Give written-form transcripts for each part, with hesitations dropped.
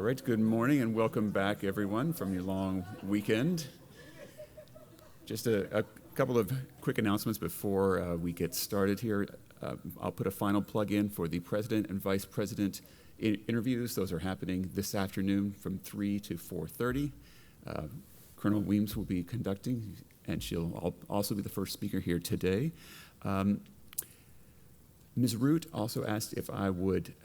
right, good morning and welcome back everyone from your long weekend. Just a couple of quick announcements before we get started here. I'll put a final plug in for the President and Vice President interviews. Those are happening this afternoon from 3 to 4:30. Colonel Weems will be conducting, and she'll also be the first speaker here today. Ms. Root also asked if I would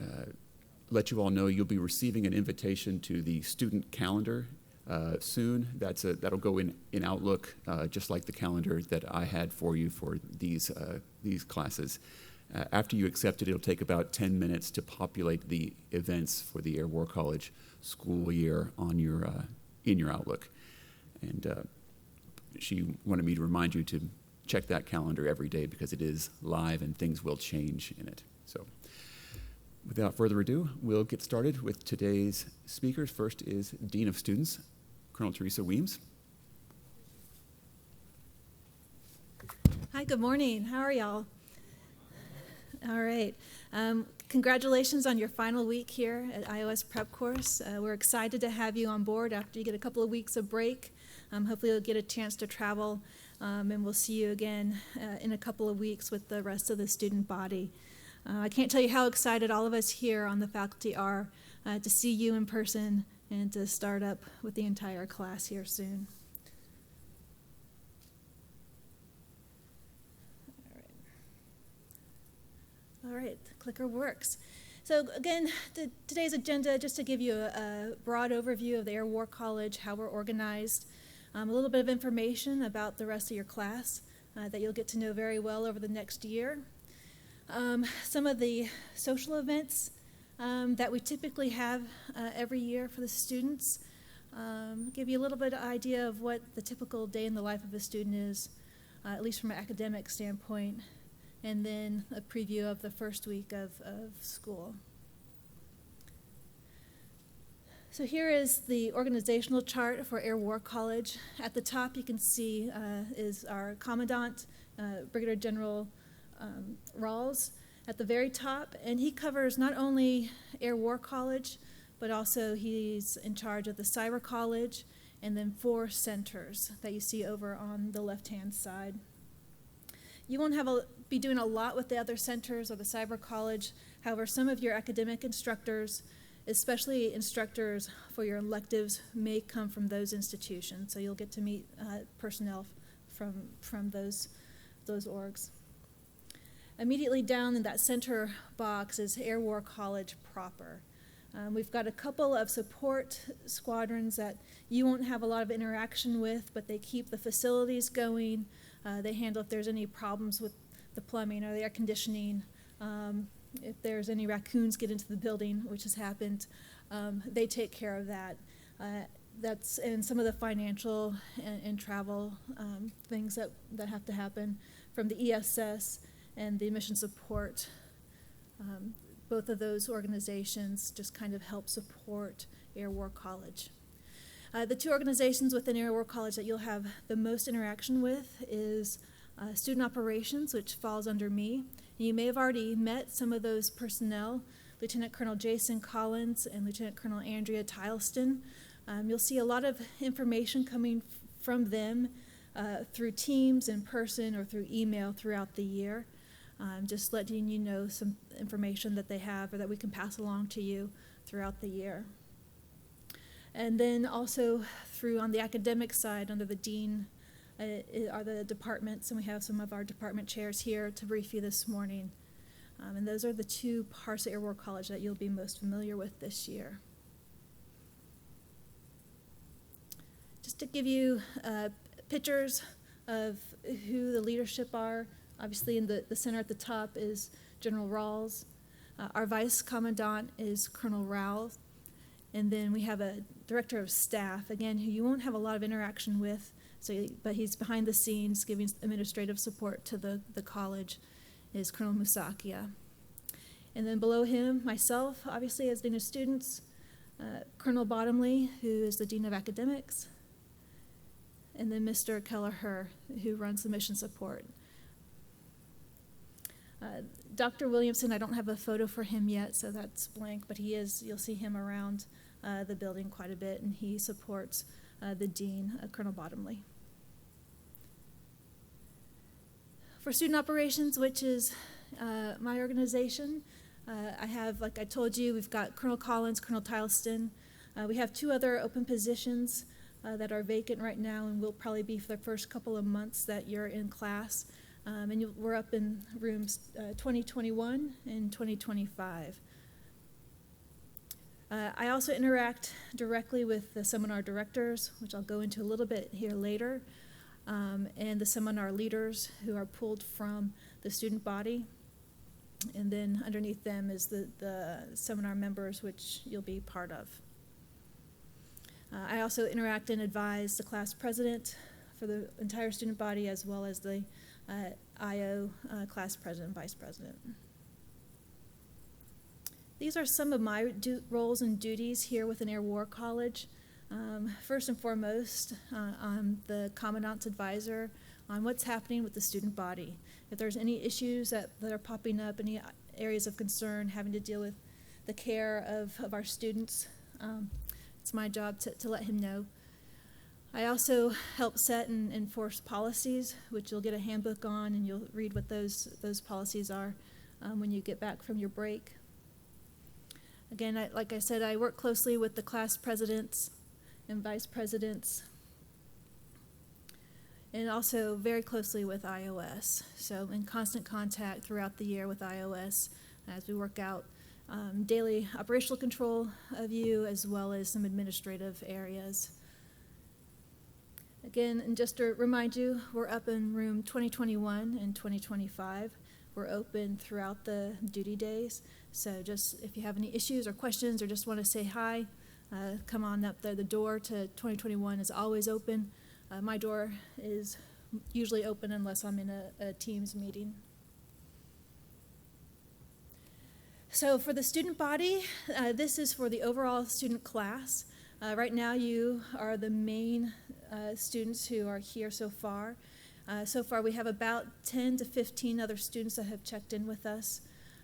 let you all know you'll be receiving an invitation to the student calendar soon. That'll go in Outlook, just like the calendar that I had for you for these classes. After you accept it, it'll take about 10 minutes to populate the events for the Air War College school year on in your Outlook. And she wanted me to remind you to check that calendar every day because it is live and things will change in it. So without further ado, we'll get started with today's speakers. First is Dean of Students, Colonel Teresa Weems. Hi, good morning. How are y'all? All right. Congratulations on your final week here at iOS Prep Course. We're excited to have you on board after you get a couple of weeks of break. Hopefully you'll get a chance to travel, and we'll see you again in a couple of weeks with the rest of the student body. I can't tell you how excited all of us here on the faculty are to see you in person and to start up with the entire class here soon. All right, the clicker works. So again, today's agenda, just to give you a broad overview of the Air War College, how we're organized, a little bit of information about the rest of your class that you'll get to know very well over the next year. Some of the social events that we typically have every year for the students. Give you a little bit of idea of what the typical day in the life of a student is, at least from an academic standpoint, and then a preview of the first week of school. So here is the organizational chart for Air War College. At the top you can see is our Commandant, Brigadier General Rawls at the very top, and he covers not only Air War College, but also he's in charge of the Cyber College and then 4 centers that you see over on the left-hand side. You won't be doing a lot with the other centers or the Cyber College. However, some of your academic instructors, especially instructors for your electives, may come from those institutions. So you'll get to meet personnel from those orgs. Immediately down in that center box is Air War College proper. We've got a couple of support squadrons that you won't have a lot of interaction with, but they keep the facilities going. They handle if there's any problems with the plumbing or the air conditioning. If there's any raccoons get into the building, which has happened, they take care of that. That's in some of the financial and travel things that have to happen from the ESS and the mission support. Both of those organizations just kind of help support Air War College. The 2 organizations within Air War College that you'll have the most interaction with is Student Operations, which falls under me. You may have already met some of those personnel, Lieutenant Colonel Jason Collins and Lieutenant Colonel Andrea Tileston. You'll see a lot of information coming from them through Teams, in person, or through email throughout the year. Just letting you know some information that they have or that we can pass along to you throughout the year. And then also through on the academic side, under the dean, are the departments, and we have some of our department chairs here to brief you this morning. And those are the 2 parts of Air War College that you'll be most familiar with this year. Just to give you pictures of who the leadership are, obviously in the center at the top is General Rawls. Our Vice Commandant is Colonel Rowell. And then we have a Director of Staff, again, who you won't have a lot of interaction with, but he's behind the scenes giving administrative support to the college, is Colonel Musakia. And then below him, myself, obviously as Dean of Students, Colonel Bottomley, who is the Dean of Academics, and then Mr. Kelleher, who runs the mission support. Dr. Williamson, I don't have a photo for him yet, so that's blank, but he is, you'll see him around the building quite a bit, and he supports the dean, Colonel Bottomley. For student operations, which is my organization, I have, like I told you, we've got Colonel Collins, Colonel Tileston. We have 2 other open positions that are vacant right now and will probably be for the first couple of months that you're in class. We're up in rooms 2021 and 2025. I also interact directly with the seminar directors, which I'll go into a little bit here later, and the seminar leaders who are pulled from the student body. And then underneath them is the seminar members, which you'll be part of. I also interact and advise the class president for the entire student body, as well as the IO class president and vice president. These are some of my roles and duties here within Air War College. First and foremost, I'm the Commandant's advisor on what's happening with the student body. If there's any issues that are popping up, any areas of concern having to deal with the care of our students, it's my job to let him know. I also help set and enforce policies, which you'll get a handbook on, and you'll read what those policies are when you get back from your break. Again, like I said, I work closely with the class presidents and vice presidents, and also very closely with iOS. So in constant contact throughout the year with iOS as we work out daily operational control of you, as well as some administrative areas. Again, and just to remind you, we're up in room 2021 and 2025. We're open throughout the duty days. So just if you have any issues or questions or just want to say hi, come on up there. The door to 2021 is always open. My door is usually open unless I'm in a Teams meeting. So for the student body, this is for the overall student class. Right now you are the main students who are here so far. So far we have about 10 to 15 other students that have checked in with us,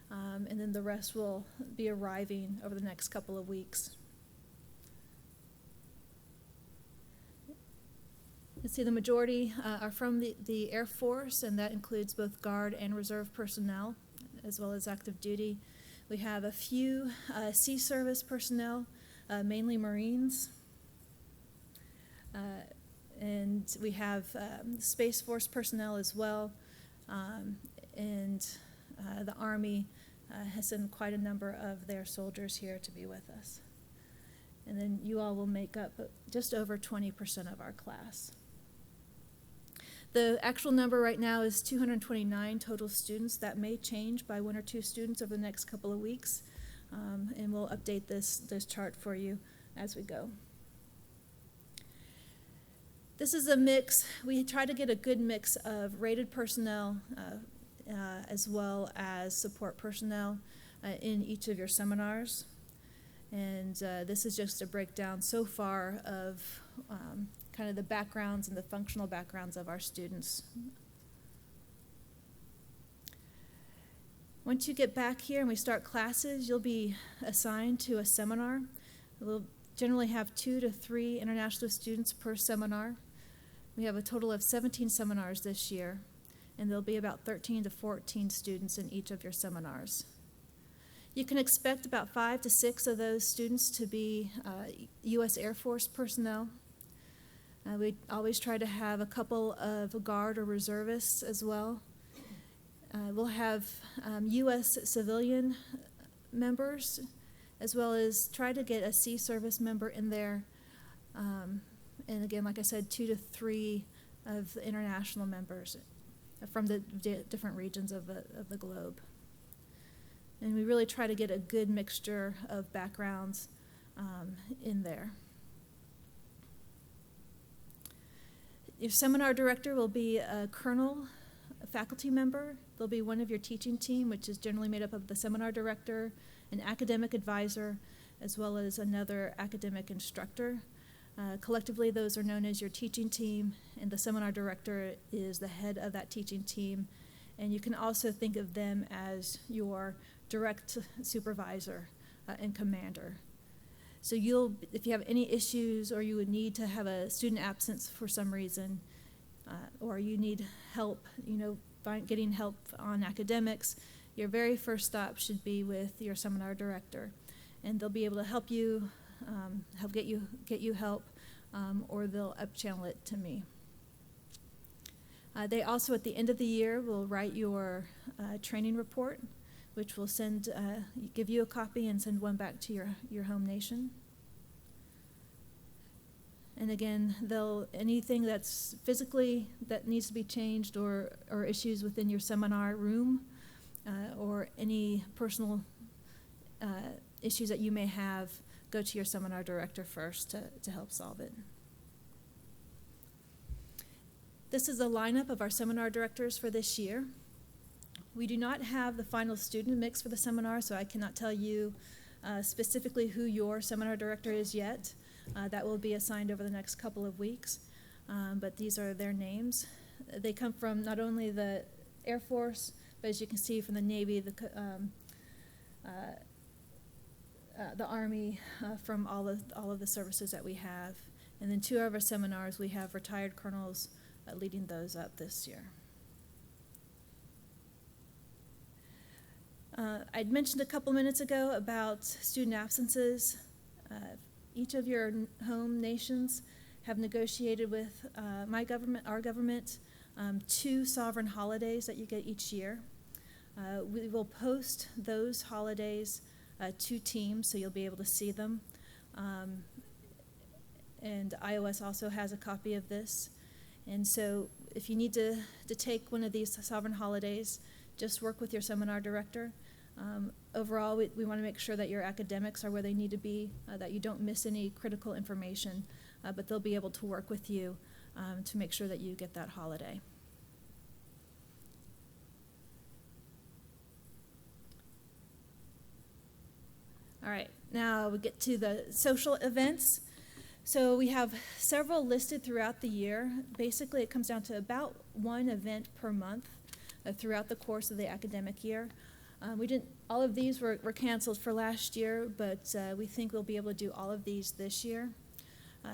and then the rest will be arriving over the next couple of weeks. You see the majority are from the Air Force, and that includes both Guard and Reserve personnel, as well as active duty. We have a few Sea Service personnel, mainly Marines. And we have Space Force personnel as well. And the Army has sent quite a number of their soldiers here to be with us. And then you all will make up just over 20% of our class. The actual number right now is 229 total students. That may change by 1 or 2 students over the next couple of weeks. And we'll update this chart for you as we go. This is a mix. We try to get a good mix of rated personnel as well as support personnel in each of your seminars. And this is just a breakdown so far of kind of the backgrounds and the functional backgrounds of our students. Once you get back here and we start classes, you'll be assigned to a seminar. We'll generally have 2 to 3 international students per seminar. We have a total of 17 seminars this year, and there'll be about 13 to 14 students in each of your seminars. You can expect about 5 to 6 of those students to be U.S. Air Force personnel. We always try to have a couple of Guard or reservists as well. We'll have U.S. civilian members, as well as try to get a Sea Service member in there. And again, like I said, 2 to 3 of the international members from the different regions of the globe. And we really try to get a good mixture of backgrounds in there. Your seminar director will be a colonel, a faculty member. They'll be one of your teaching team, which is generally made up of the seminar director, an academic advisor, as well as another academic instructor. Collectively, those are known as your teaching team, and the seminar director is the head of that teaching team. And you can also think of them as your direct supervisor and commander. So if you have any issues or you would need to have a student absence for some reason, or you need help, getting help on academics, your very first stop should be with your seminar director. And they'll be able to help you, get you help, or they'll up-channel it to me. They also, at the end of the year, will write your training report, which will give you a copy and send one back to your home nation. And again, anything that's physically that needs to be changed or issues within your seminar room, or any personal issues that you may have, go to your seminar director first to help solve it. This is a lineup of our seminar directors for this year. We do not have the final student mix for the seminar, so I cannot tell you specifically who your seminar director is yet. That will be assigned over the next couple of weeks, but these are their names. They come from not only the Air Force, but as you can see from the Navy, the Army, from all of the services that we have. And then 2 of our seminars, we have retired colonels leading those up this year. I'd mentioned a couple minutes ago about student absences. Each of your home nations have negotiated with our government, 2 sovereign holidays that you get each year. We will post those holidays to Teams, so you'll be able to see them. And iOS also has a copy of this. And so if you need to take one of these sovereign holidays, just work with your seminar director. Overall, we want to make sure that your academics are where they need to be, that you don't miss any critical information, but they'll be able to work with you to make sure that you get that holiday. All right, now we get to the social events. So we have several listed throughout the year. Basically, it comes down to about 1 event per month throughout the course of the academic year. All of these were canceled for last year, but we think we'll be able to do all of these this year.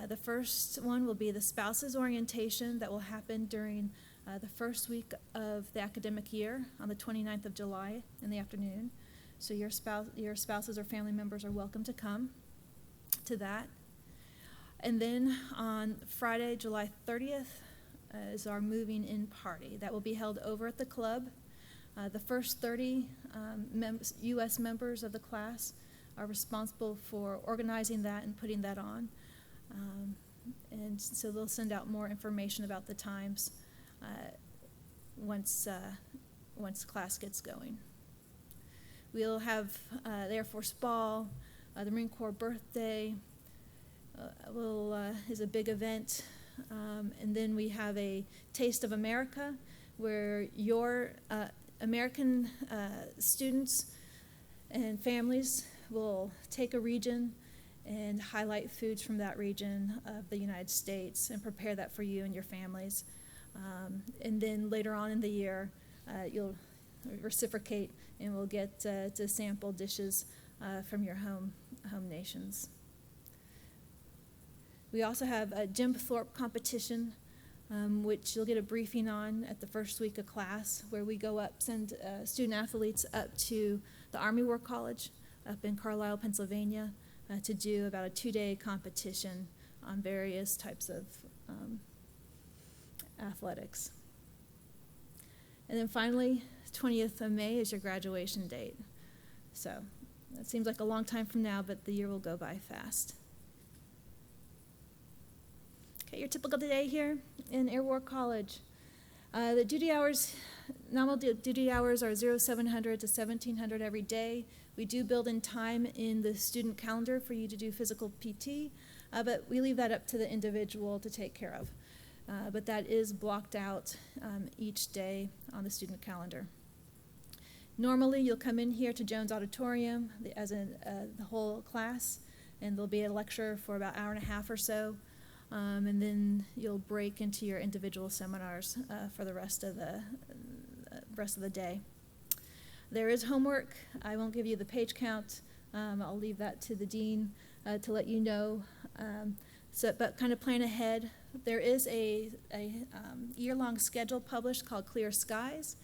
The first one will be the spouses orientation that will happen during the first week of the academic year on the 29th of July in the afternoon. So your spouses or family members are welcome to come to that. And then on Friday, July 30th, is our moving in party. That will be held over at the club. The first 30 U.S. members of the class are responsible for organizing that and putting that on. And so they'll send out more information about the times once class gets going. We'll have the Air Force Ball, the Marine Corps birthday, is a big event. And then we have a Taste of America, where your American students and families will take a region and highlight foods from that region of the United States and prepare that for you and your families. And then later on in the year, you'll reciprocate and we'll get to sample dishes from your home nations. We also have a Jim Thorpe competition, which you'll get a briefing on at the first week of class, where we go up, send student athletes up to the Army War College up in Carlisle, Pennsylvania, to do about a 2-day competition on various types of athletics. And then finally, 20th of May is your graduation date. So that seems like a long time from now, but the year will go by fast. Okay, your typical day here in Air War College. The duty hours, nominal duty hours are 0700 to 1700 every day. We do build in time in the student calendar for you to do physical PT, but we leave that up to the individual to take care of. But that is blocked out each day on the student calendar. Normally, you'll come in here to Jones Auditorium as the whole class, and there'll be a lecture for about an hour and a half or so. And then you'll break into your individual seminars for the rest of the day. There is homework. I won't give you the page count. I'll leave that to the dean. to let you know. But kind of plan ahead. There is a year-long schedule published called Clear Skies,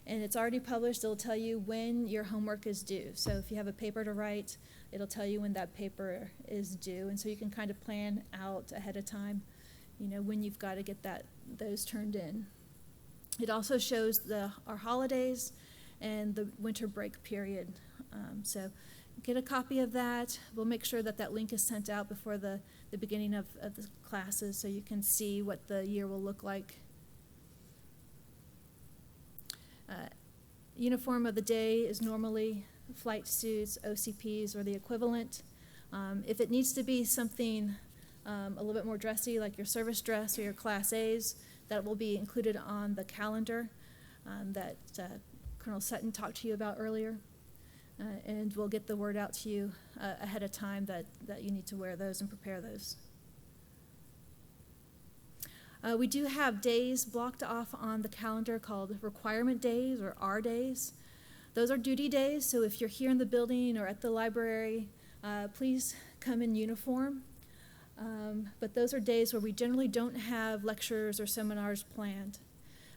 and it's already published. It'll tell you when your homework is due. So if you have a paper to write, it'll tell you when that paper is due, and so you can kind of plan out ahead of time, when you've got to get those turned in. It also shows our holidays and the winter break period. So get a copy of that. We'll make sure that link is sent out before the beginning of the classes so you can see what the year will look like. Uniform of the day is normally flight suits, OCPs, or the equivalent. If it needs to be something a little bit more dressy, like your service dress or your Class A's, that will be included on the calendar that Colonel Sutton talked to you about earlier. And we'll get the word out to you ahead of time that you need to wear those and prepare those. We do have days blocked off on the calendar called requirement days, or R days. Those are duty days, so if you're here in the building or at the library, please come in uniform. But those are days where we generally don't have lectures or seminars planned.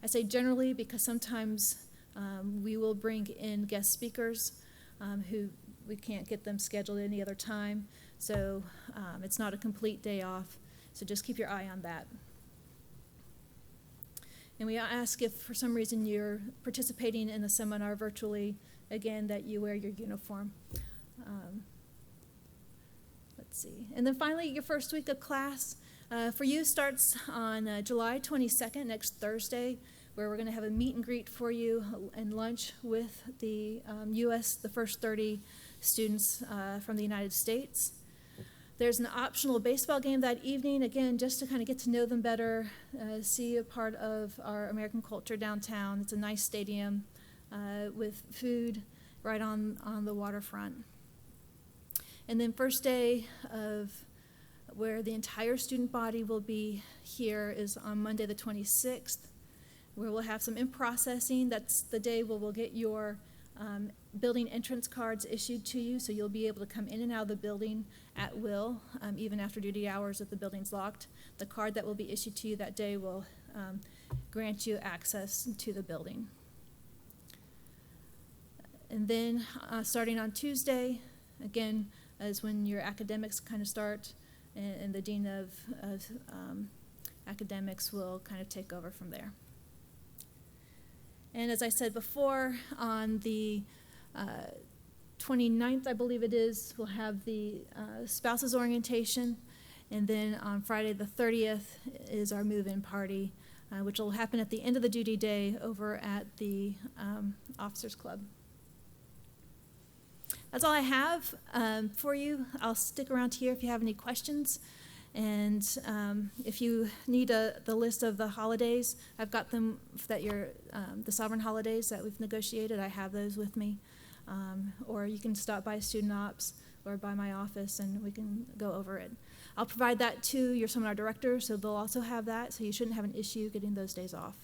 I say generally because sometimes we will bring in guest speakers who we can't get them scheduled any other time. So it's not a complete day off. So just keep your eye on that. And we ask if for some reason you're participating in the seminar virtually, again, that you wear your uniform. Let's see. And then finally, your first week of class for you starts on July 22nd, next Thursday, where we're going to have a meet and greet for you and lunch with the the first 30 students from the United States. There's an optional baseball game that evening, again, just to kind of get to know them better, see a part of our American culture downtown. It's a nice stadium with food right on the waterfront. And then first day of where the entire student body will be here is on Monday the 26th, where we'll have some in-processing. That's the day where we'll get your building entrance cards issued to you, so you'll be able to come in and out of the building at will, even after duty hours if the building's locked. The card that will be issued to you that day will grant you access to the building. And then starting on Tuesday, again, is when your academics kind of start, and the dean of academics will kind of take over from there. And as I said before, on the 29th, I believe it is, we'll have the spouses orientation. And then on Friday the 30th is our move-in party, which will happen at the end of the duty day over at the Officers Club. That's all I have for you. I'll stick around here if you have any questions. And if you need the list of the holidays, I've got them that the sovereign holidays that we've negotiated. I have those with me. Or you can stop by Student Ops or by my office and we can go over it. I'll provide that to your seminar director, so they'll also have that, so you shouldn't have an issue getting those days off.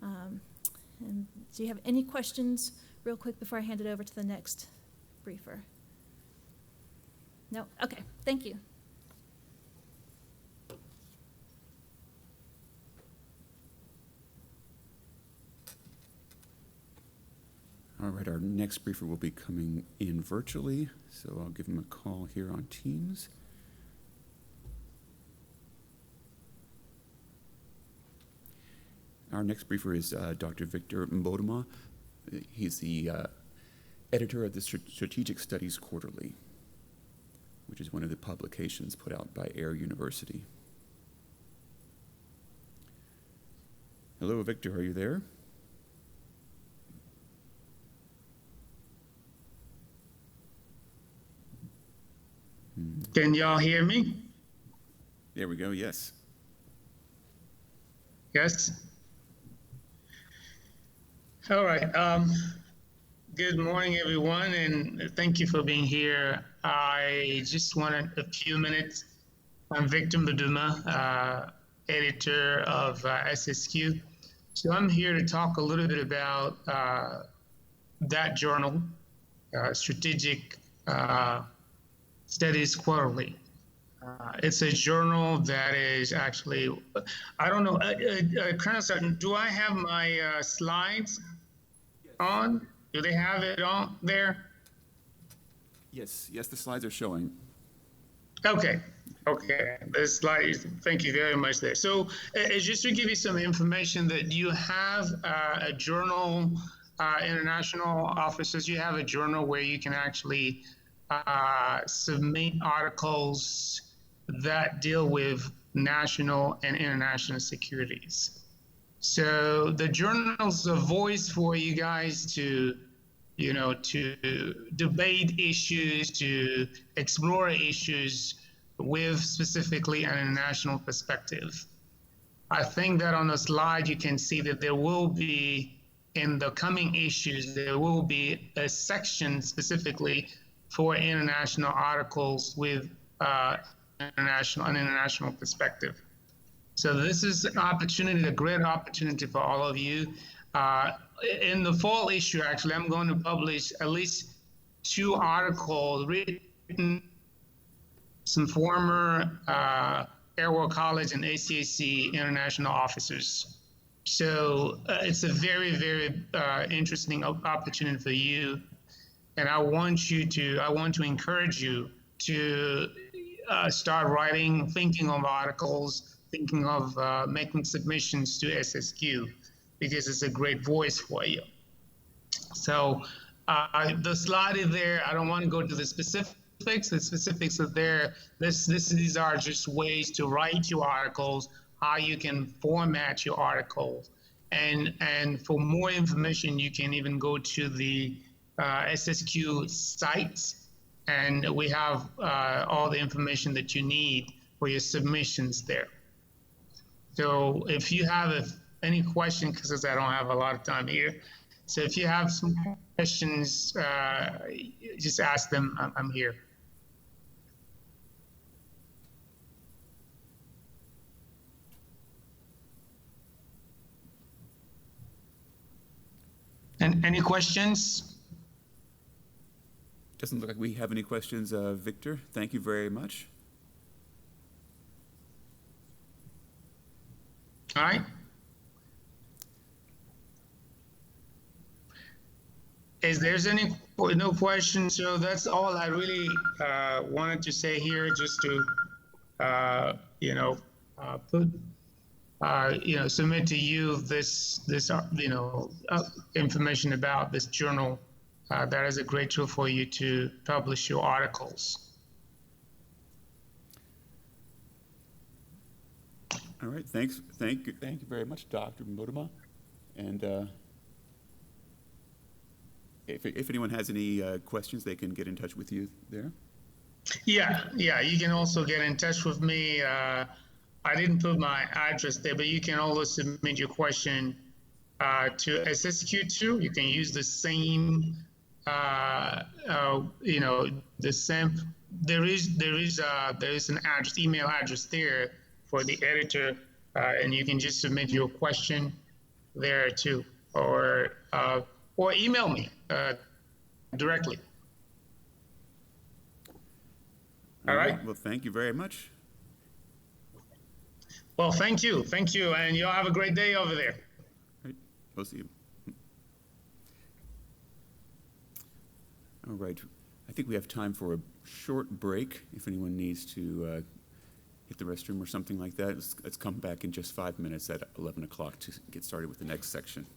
And do you have any questions real quick before I hand it over to the next briefer? No? Okay, thank you. All right, our next briefer will be coming in virtually, so I'll give him a call here on Teams. Our next briefer is Dr. Victor Mboduma. He's the editor of the Strategic Studies Quarterly, which is one of the publications put out by Air University. Hello, Victor, are you there? Can y'all hear me? There we go, yes. Yes? All right. Good morning, everyone, and thank you for being here. I just wanted a few minutes. I'm Victor Mboduma, editor of SSQ. So I'm here to talk a little bit about that journal, Strategic Studies Quarterly. It's a journal that is actually, I don't know, Colonel Sutton, do I have my slides on? Do they have it on there? Yes, yes, the slides are showing. Okay, okay. The slides, thank you very much there. So just to give you some information that you have a journal, international offices, you have a journal where you can actually submit articles that deal with national and international securities. So the journal's a voice for you guys to, to debate issues, to explore issues with specifically an international perspective. I think that on the slide, you can see that there will be, in the coming issues, there will be a section specifically for international articles with an international perspective. So this is an opportunity, a great opportunity for all of you. In the fall issue, actually, I'm going to publish at least 2 articles written some former Air War College and ACAC international officers. So it's a very, very interesting opportunity for you. And I want to encourage you to start writing, thinking of articles, thinking of making submissions to SSQ, because it's a great voice for you. So the slide is there. I don't want to go to the specifics. The specifics are there. These are just ways to write your articles, how you can format your articles. And for more information, you can even go to the SSQ site, and we have all the information that you need for your submissions there. So if you have any question, because I don't have a lot of time here, so if you have some questions, just ask them. I'm here. And any questions? Doesn't look like we have any questions, Victor. Thank you very much. All right. Is there's any no questions? So that's all I really wanted to say here, just to put submit to you this information about this journal. That is a great tool for you to publish your articles. All right, thanks. Thank you very much, Dr. Modema. And if anyone has any questions, they can get in touch with you there. Yeah, you can also get in touch with me. I didn't put my address there, but you can also submit your question to SSQ2. You can use the same, the same. There is an address, email address there for the editor, and you can just submit your question there too, or email me directly. All right. Well, thank you very much. Well, thank you, and y'all have a great day over there. All right, we'll see you. All right, I think we have time for a short break. If anyone needs to hit the restroom or something like that, let's come back in just 5 minutes at 11 o'clock to get started with the next section.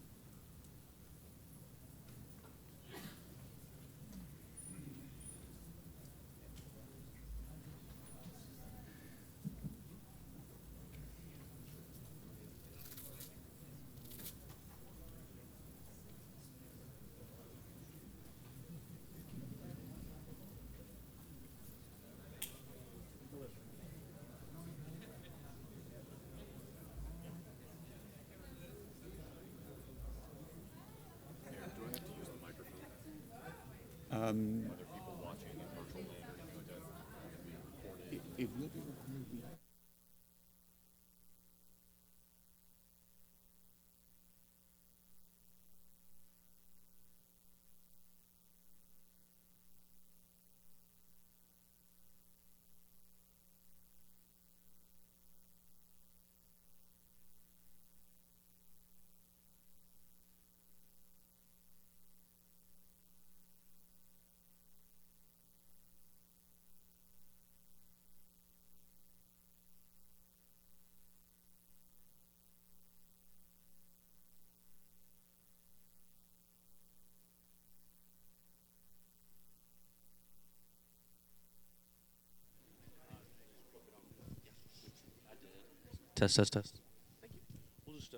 It will be recorded. Test, test, test. Thank you. We'll just.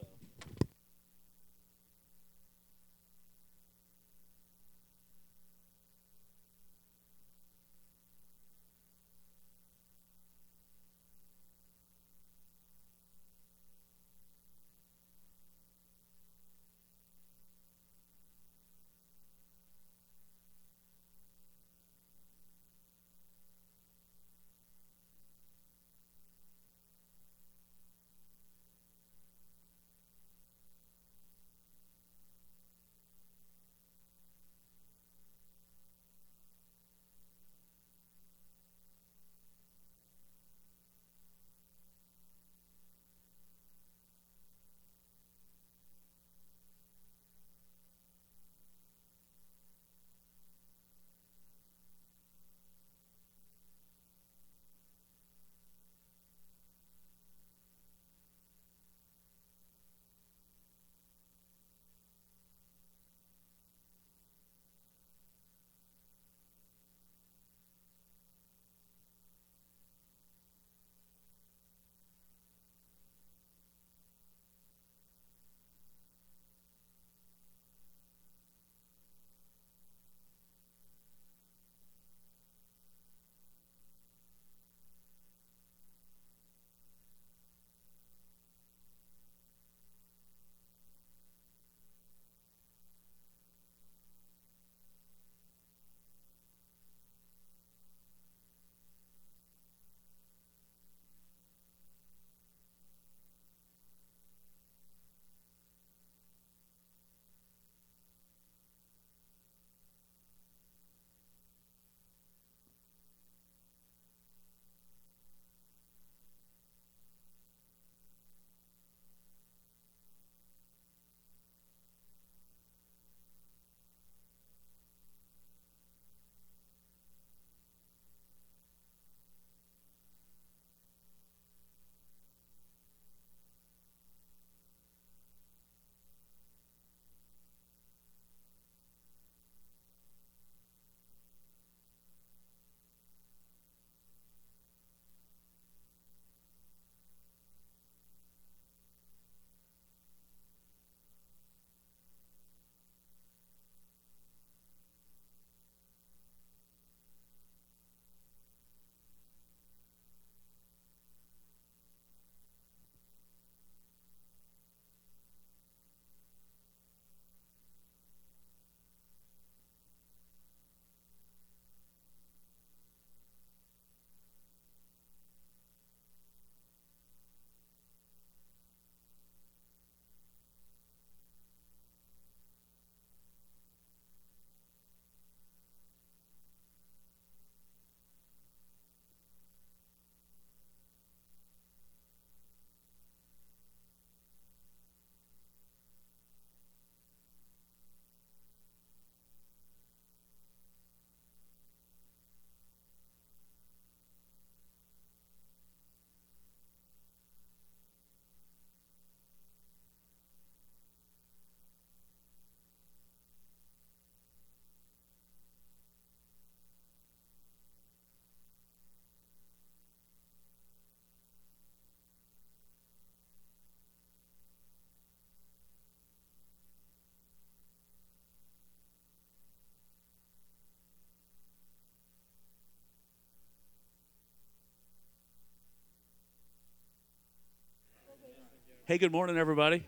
Hey, good morning, everybody.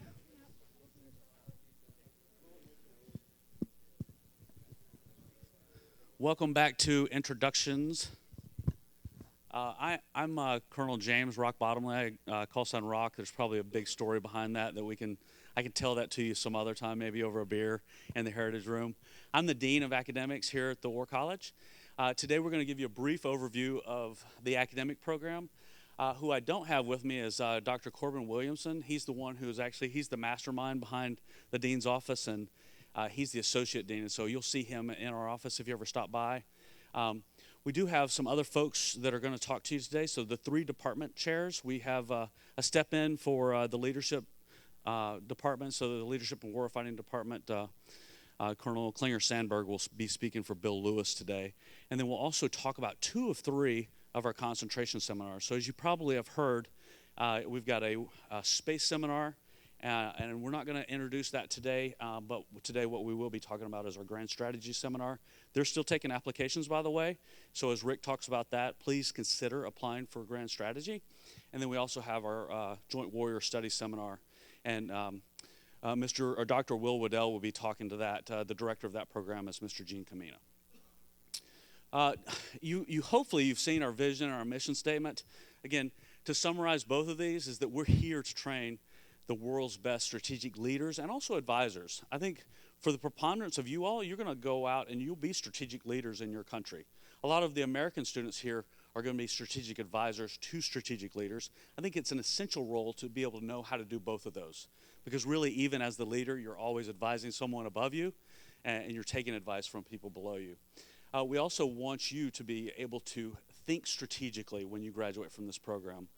Welcome back to Introductions. I'm Colonel James Rock Bottomley. Call sign Rock. There's probably a big story behind that I can tell that to you some other time, maybe over a beer in the Heritage Room. I'm the Dean of Academics here at the War College. Today we're going to give you a brief overview of the academic program. Who I don't have with me is Dr. Corbin Williamson. He's the one he's the mastermind behind the Dean's office, and he's the Associate Dean, and so you'll see him in our office if you ever stop by. We do have some other folks that are going to talk to you today. So the 3 department chairs, we have a step in for the leadership department. So the leadership and warfighting department, Colonel Klinger Sandberg will be speaking for Bill Lewis today. And then we'll also talk about 2 of 3 of our concentration seminars. So as you probably have heard, We've got a space seminar, and we're not going to introduce that today, but today what we will be talking about is our grand strategy seminar. They're still taking applications, by the way, so as Rick talks about that, please consider applying for grand strategy. And then we also have our Joint Warrior Studies seminar, and Dr. Will Waddell will be talking to that. The director of that program is Mr. Gene Camina. You hopefully you've seen our vision and our mission statement. Again, to summarize both of these is that we're here to train the world's best strategic leaders and also advisors. I think for the preponderance of you all, you're going to go out and you'll be strategic leaders in your country. A lot of the American students here are going to be strategic advisors to strategic leaders. I think it's an essential role to be able to know how to do both of those. Because really, even as the leader, you're always advising someone above you, and you're taking advice from people below you. We also want you to be able to think strategically when you graduate from this program,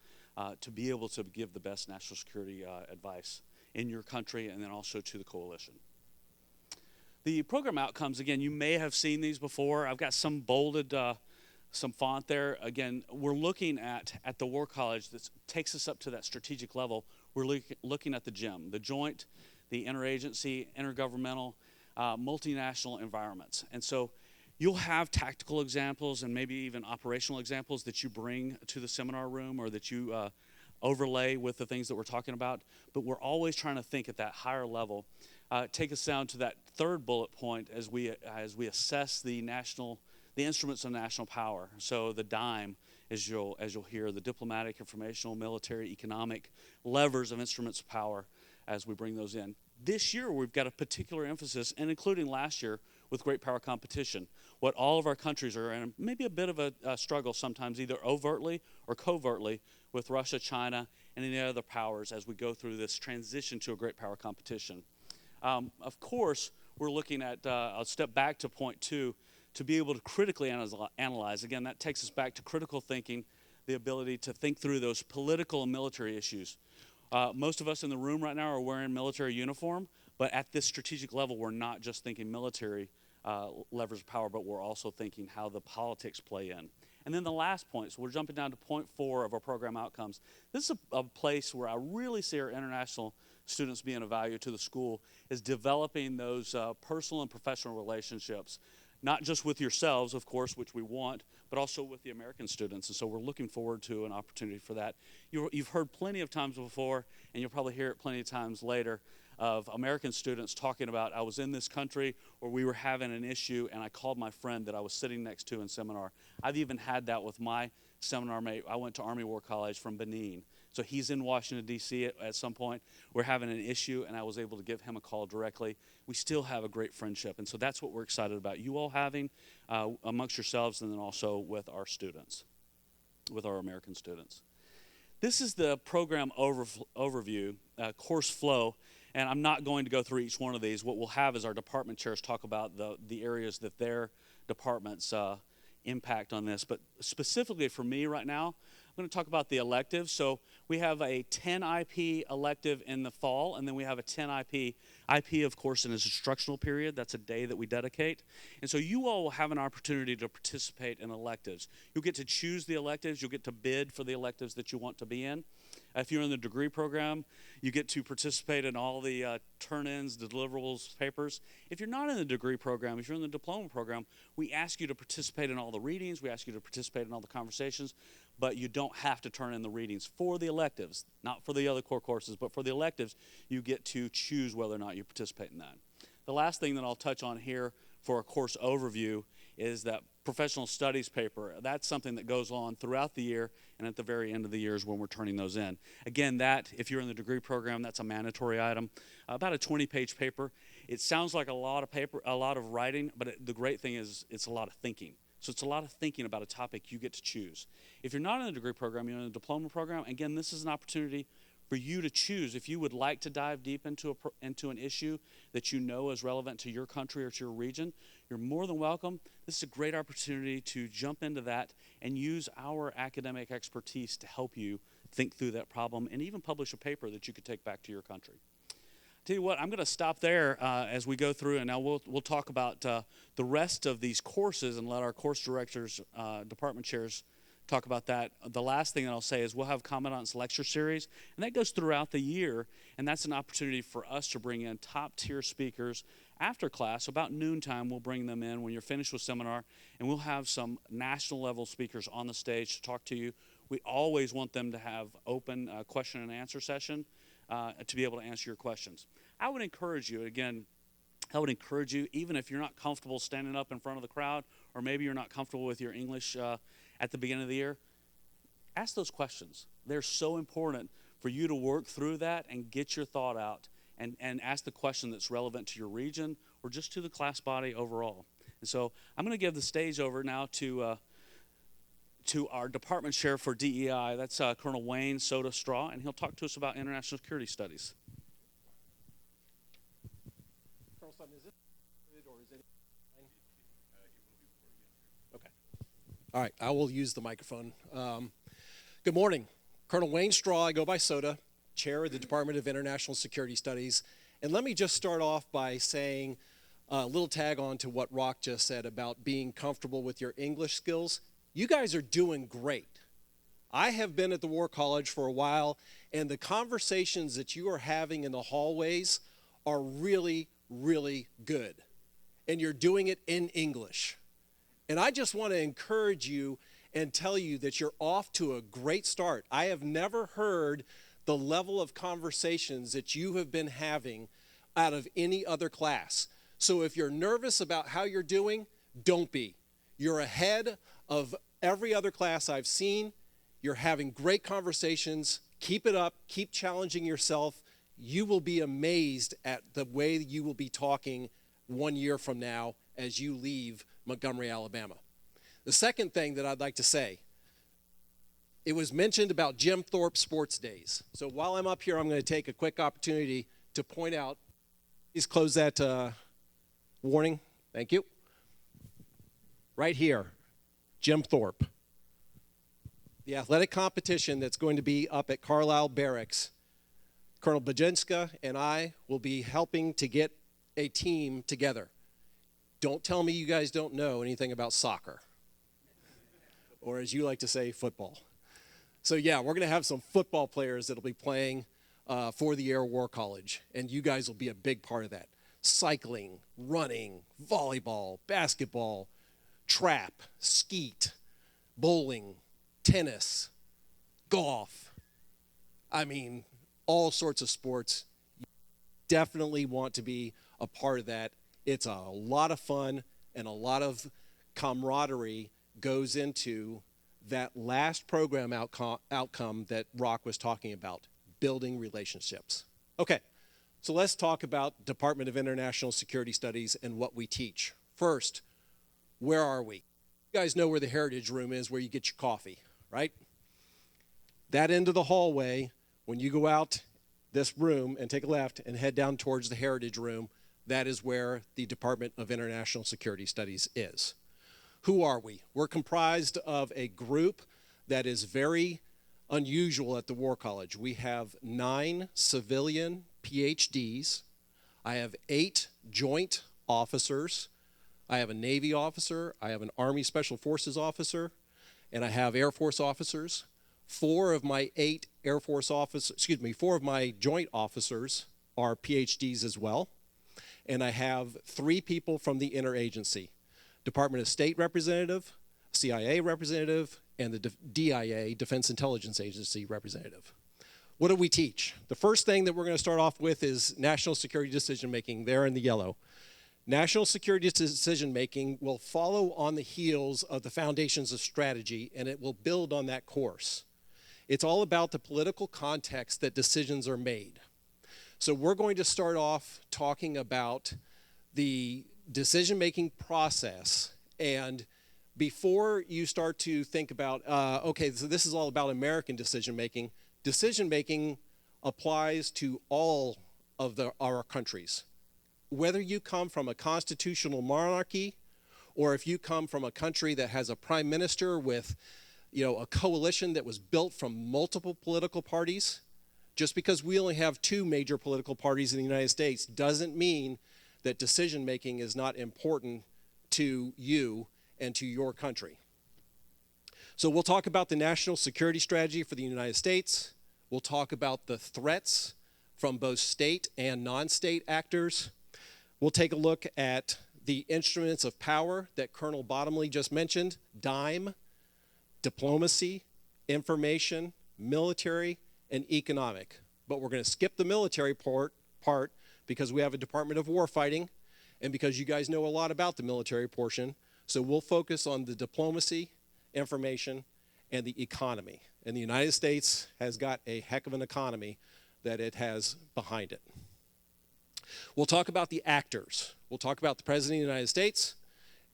to be able to give the best national security advice in your country and then also to the coalition. The program outcomes, again, you may have seen these before. I've got some bolded, some font there. Again, we're looking at the War College that takes us up to that strategic level. We're looking at the GEM, the joint, the interagency, intergovernmental, multinational environments. And so you'll have tactical examples and maybe even operational examples that you bring to the seminar room or that you overlay with the things that we're talking about. But we're always trying to think at that higher level. Take us down to that third bullet point as we assess the instruments of national power. So the DIME, as you'll hear, the diplomatic, informational, military, economic levers of instruments of power as we bring those in. This year we've got a particular emphasis, and including last year with great power competition. What all of our countries are in, maybe a bit of a struggle sometimes, either overtly or covertly, with Russia, China, and any other powers as we go through this transition to a great power competition. Of course, we're looking at, I'll step back to point 2, to be able to critically analyze. Again, that takes us back to critical thinking, the ability to think through those political and military issues. Most of us in the room right now are wearing military uniform, but at this strategic level, we're not just thinking military levers of power, but we're also thinking how the politics play in. And then the last point, so we're jumping down to point 4 of our program outcomes. This is a place where I really see our international students being of value to the school, is developing those personal and professional relationships, not just with yourselves, of course, which we want, but also with the American students. And so we're looking forward to an opportunity for that. You've heard plenty of times before, and you'll probably hear it plenty of times later, of American students talking about, I was in this country or we were having an issue and I called my friend that I was sitting next to in seminar. I've even had that with my seminar mate. I went to Army War College from Benin. So he's in Washington, D.C. at some point. We're having an issue and I was able to give him a call directly. We still have a great friendship. And so that's what we're excited about. You all having amongst yourselves and then also with our students, with our American students. This is the program overview, course flow. And I'm not going to go through each one of these. What we'll have is our department chairs talk about the areas that their departments impact on this. But specifically for me right now, I'm going to talk about the electives. So we have a 10 IP elective in the fall, and then we have a 10 IP. IP, of course, in an instructional period. That's a day that we dedicate. And so you all will have an opportunity to participate in electives. You'll get to choose the electives. You'll get to bid for the electives that you want to be in. If you're in the degree program, you get to participate in all the turn-ins, deliverables, papers. If you're not in the degree program, if you're in the diploma program, we ask you to participate in all the readings. We ask you to participate in all the conversations, but you don't have to turn in the readings for the electives, not for the other core courses, but for the electives, you get to choose whether or not you participate in that. The last thing that I'll touch on here for a course overview is that professional studies paper. That's something that goes on throughout the year, and at the very end of the year is when we're turning those in. Again, that, if you're in the degree program, that's a mandatory item. About a 20-page paper. It sounds like a lot of paper, a lot of writing, but the great thing is it's a lot of thinking. So it's a lot of thinking about a topic you get to choose. If you're not in the degree program, you're in the diploma program, again, this is an opportunity for you to choose. If you would like to dive deep into an issue that you know is relevant to your country or to your region, you're more than welcome. This is a great opportunity to jump into that and use our academic expertise to help you think through that problem and even publish a paper that you could take back to your country. Tell you what, I'm going to stop there as we go through, and now we'll talk about the rest of these courses and let our course directors, department chairs, talk about that. The last thing that I'll say is we'll have Commandant's Lecture Series, and that goes throughout the year, and that's an opportunity for us to bring in top-tier speakers after class. About noontime, we'll bring them in when you're finished with seminar, and we'll have some national-level speakers on the stage to talk to you. We always want them to have open question and answer session to be able to answer your questions. I would encourage you, even if you're not comfortable standing up in front of the crowd, or maybe you're not comfortable with your English at the beginning of the year, ask those questions. They're so important for you to work through that and get your thought out and ask the question that's relevant to your region or just to the class body overall. And so I'm going to give the stage over now to our department chair for DEI. That's Colonel Wayne Soda Straw, and he'll talk to us about international security studies. Colonel Sutton, is it or is it? Okay. All right, I will use the microphone. Good morning. Colonel Wayne Straw, I go by Soda, chair of the Department of International Security Studies. And let me just start off by saying a little tag on to what Rock just said about being comfortable with your English skills. You guys are doing great. I have been at the War College for a while, and the conversations that you are having in the hallways are really, really good. And you're doing it in English. And I just want to encourage you and tell you that you're off to a great start. I have never heard the level of conversations that you have been having out of any other class. So if you're nervous about how you're doing, don't be. You're ahead of every other class I've seen. You're having great conversations. Keep it up. Keep challenging yourself. You will be amazed at the way you will be talking 1 year from now as you leave Montgomery, Alabama. The second thing that I'd like to say, it was mentioned about Jim Thorpe Sports Days. So while I'm up here, I'm going to take a quick opportunity to point out, please close that warning. Thank you. Right here, Jim Thorpe. The athletic competition that's going to be up at Carlisle Barracks, Colonel Bajenska and I will be helping to get a team together. Don't tell me you guys don't know anything about soccer, or as you like to say, football. So yeah, we're going to have some football players that will be playing for the Air War College, and you guys will be a big part of that. Cycling, running, volleyball, basketball, trap, skeet, bowling, tennis, golf. I mean, all sorts of sports. You definitely want to be a part of that. It's a lot of fun, and a lot of camaraderie goes into that last program outcome that Rock was talking about, building relationships. Okay, so let's talk about Department of International Security Studies and what we teach. First, where are we? You guys know where the Heritage Room is, where you get your coffee, right? That end of the hallway, when you go out this room and take a left and head down towards the Heritage Room, that is where the Department of International Security Studies is. Who are we? We're comprised of a group that is very unusual at the War College. We have 9 civilian PhDs. I have 8 joint officers. I have a Navy officer. I have an Army Special Forces officer. And I have Air Force officers. 4 of my joint officers are PhDs as well. And I have 3 people from the interagency, Department of State representative, CIA representative, and the DIA, Defense Intelligence Agency representative. What do we teach? The first thing that we're going to start off with is national security decision-making, there in the yellow. National security decision-making will follow on the heels of the foundations of strategy, and it will build on that course. It's all about the political context that decisions are made. So we're going to start off talking about the decision-making process. And before you start to think about, okay, so this is all about American decision-making, decision-making applies to all of our countries. Whether you come from a constitutional monarchy or if you come from a country that has a prime minister with, a coalition that was built from multiple political parties, just because we only have 2 major political parties in the United States doesn't mean that decision-making is not important to you and to your country. So we'll talk about the national security strategy for the United States. We'll talk about the threats from both state and non-state actors. We'll take a look at the instruments of power that Colonel Bottomley just mentioned: DIME, diplomacy, information, military, and economic. But we're going to skip the military part because we have a Department of Warfighting and because you guys know a lot about the military portion. So we'll focus on the diplomacy, information, and the economy. And the United States has got a heck of an economy that it has behind it. We'll talk about the actors. We'll talk about the President of the United States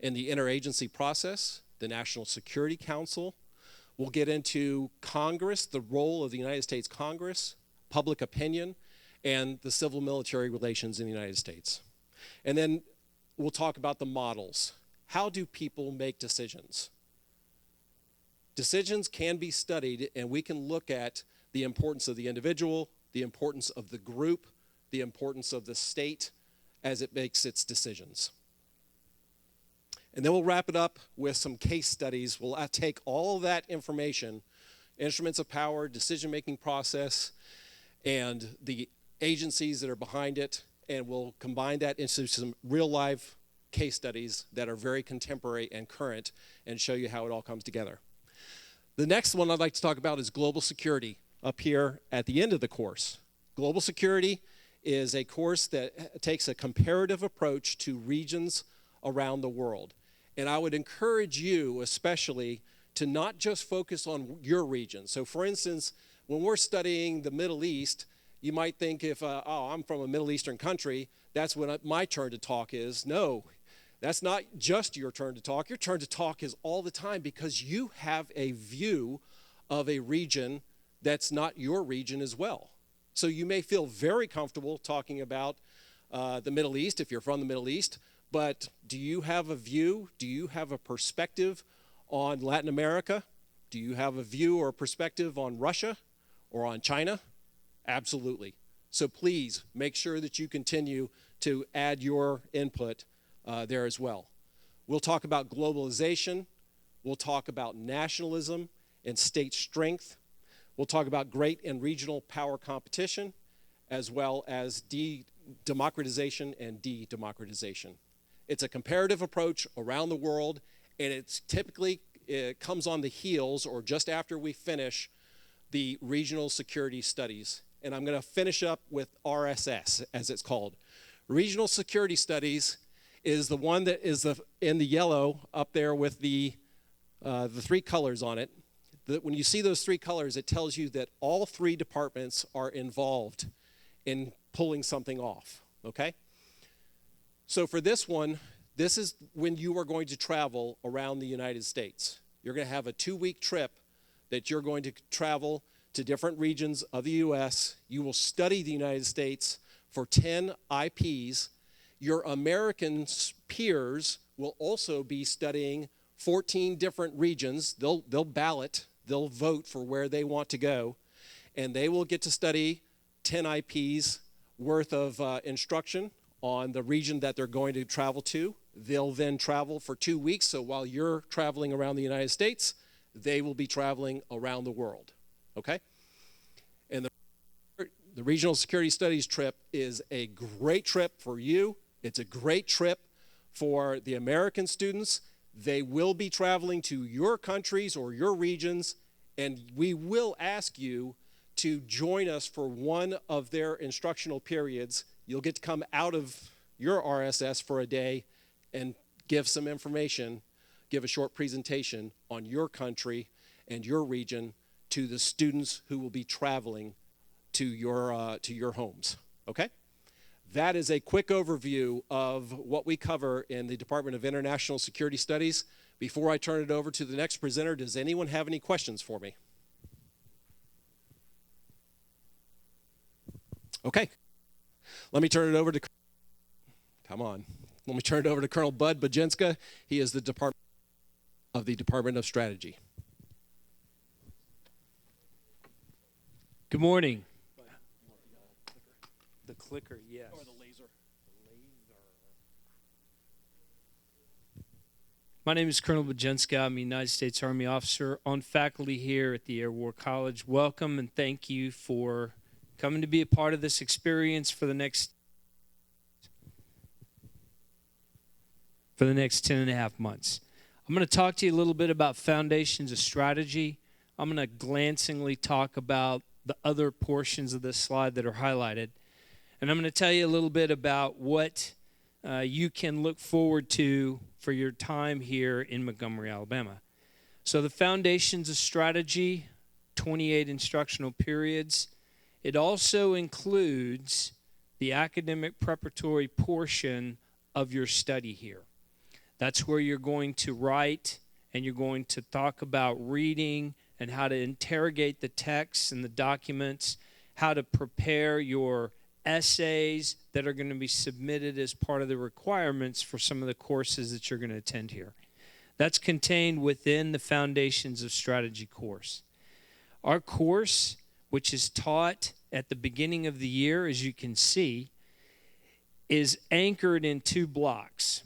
and the interagency process, the National Security Council. We'll get into Congress, the role of the United States Congress, public opinion, and the civil-military relations in the United States. And then we'll talk about the models. How do people make decisions? Decisions can be studied, and we can look at the importance of the individual, the importance of the group, the importance of the state as it makes its decisions. And then we'll wrap it up with some case studies. We'll take all of that information, instruments of power, decision-making process, and the agencies that are behind it, and we'll combine that into some real-life case studies that are very contemporary and current and show you how it all comes together. The next one I'd like to talk about is global security up here at the end of the course. Global security is a course that takes a comparative approach to regions around the world. And I would encourage you especially to not just focus on your region. So for instance, when we're studying the Middle East, you might think if, I'm from a Middle Eastern country, that's when my turn to talk is. No, that's not just your turn to talk. Your turn to talk is all the time because you have a view of a region that's not your region as well. So you may feel very comfortable talking about the Middle East if you're from the Middle East, but do you have a view? Do you have a perspective on Latin America? Do you have a view or a perspective on Russia or on China? Absolutely. So please make sure that you continue to add your input there as well. We'll talk about globalization. We'll talk about nationalism and state strength. We'll talk about great and regional power competition, as well as democratization and de-democratization. It's a comparative approach around the world, and it comes on the heels or just after we finish the regional security studies. And I'm going to finish up with RSS, as it's called. Regional security studies is the one that is in the yellow up there with the three colors on it. When you see those three colors, it tells you that all three departments are involved in pulling something off, okay? So for this one, this is when you are going to travel around the United States. You're going to have a 2-week trip that you're going to travel to different regions of the U.S. You will study the United States for 10 IPs. Your American peers will also be studying 14 different regions. They'll ballot, they'll vote for where they want to go, and they will get to study 10 IPs worth of instruction on the region that they're going to travel to. They'll then travel for 2 weeks, so while you're traveling around the United States, they will be traveling around the world, okay? And the Regional Security Studies trip is a great trip for you. It's a great trip for the American students. They will be traveling to your countries or your regions, and we will ask you to join us for one of their instructional periods. You'll get to come out of your RSS for a day and give some information, give a short presentation on your country and your region to the students who will be traveling to your homes, okay? That is a quick overview of what we cover in the Department of International Security Studies. Before I turn it over to the next presenter, does anyone have any questions for me? Okay. Let me turn it over to Colonel Bud Bajenska. He is the Department of Strategy. Good morning. The clicker, yes. Or the laser. My name is Colonel Bajenska. I'm a United States Army officer on faculty here at the Air War College. Welcome and thank you for coming to be a part of this experience for the next 10 and a half months. I'm going to talk to you a little bit about foundations of strategy. I'm going to glancingly talk about the other portions of this slide that are highlighted. And I'm going to tell you a little bit about what you can look forward to for your time here in Montgomery, Alabama. So the foundations of strategy, 28 instructional periods. It also includes the academic preparatory portion of your study here. That's where you're going to write and you're going to talk about reading and how to interrogate the texts and the documents, how to prepare your essays that are going to be submitted as part of the requirements for some of the courses that you're going to attend here. That's contained within the Foundations of Strategy course. Our course, which is taught at the beginning of the year, as you can see, is anchored in 2 blocks.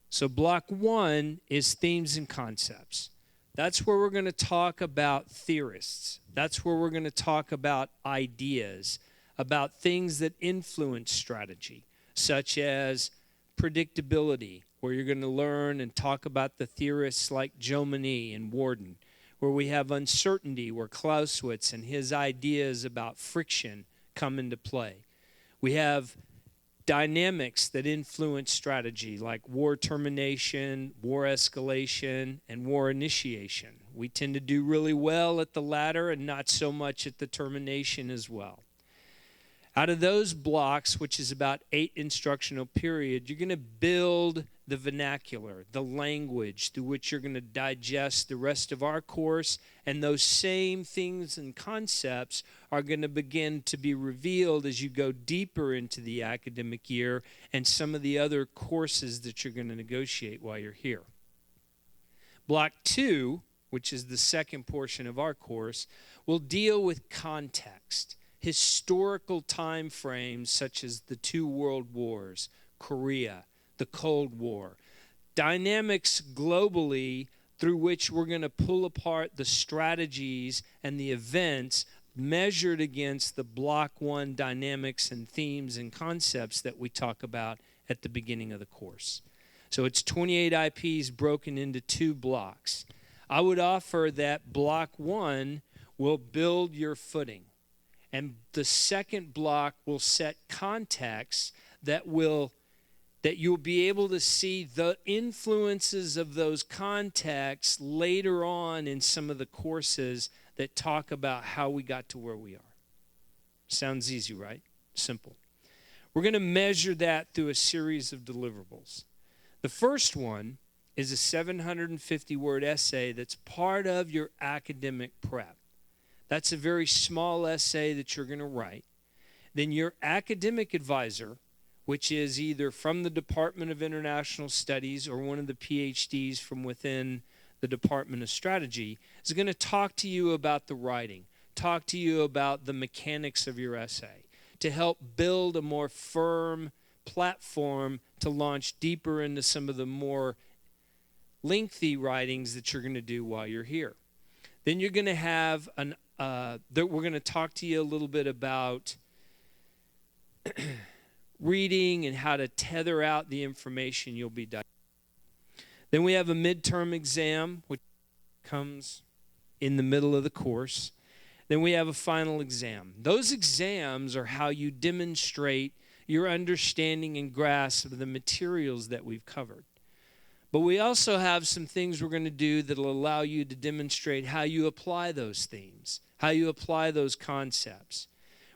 So block 1 is themes and concepts. That's where we're going to talk about theorists. That's where we're going to talk about ideas, about things that influence strategy, such as predictability, where you're going to learn and talk about the theorists like Jomini and Warden, where we have uncertainty, where Clausewitz and his ideas about friction come into play. We have dynamics that influence strategy, like war termination, war escalation, and war initiation. We tend to do really well at the latter and not so much at the termination as well. Out of those blocks, which is about 8 instructional periods, you're going to build the vernacular, the language through which you're going to digest the rest of our course, and those same things and concepts are going to begin to be revealed as you go deeper into the academic year and some of the other courses that you're going to negotiate while you're here. Block 2, which is the second portion of our course, will deal with context, historical time frames such as the 2 world wars, Korea, the Cold War, dynamics globally through which we're going to pull apart the strategies and the events measured against the Block 1 dynamics and themes and concepts that we talk about at the beginning of the course. So it's 28 IPs broken into 2 blocks. I would offer that Block 1 will build your footing, and the second block will set context that you'll be able to see the influences of those contexts later on in some of the courses that talk about how we got to where we are. Sounds easy, right? Simple. We're going to measure that through a series of deliverables. The first one is a 750-word essay that's part of your academic prep. That's a very small essay that you're going to write. Then your academic advisor, which is either from the Department of International Studies or one of the PhDs from within the Department of Strategy, is going to talk to you about the writing, talk to you about the mechanics of your essay, to help build a more firm platform to launch deeper into some of the more lengthy writings that you're going to do while you're here. Then you're going to have we're going to talk to you a little bit about reading and how to tether out the information you'll be digesting. Then we have a midterm exam, which comes in the middle of the course. Then we have a final exam. Those exams are how you demonstrate your understanding and grasp of the materials that we've covered. But we also have some things we're going to do that will allow you to demonstrate how you apply those themes, how you apply those concepts.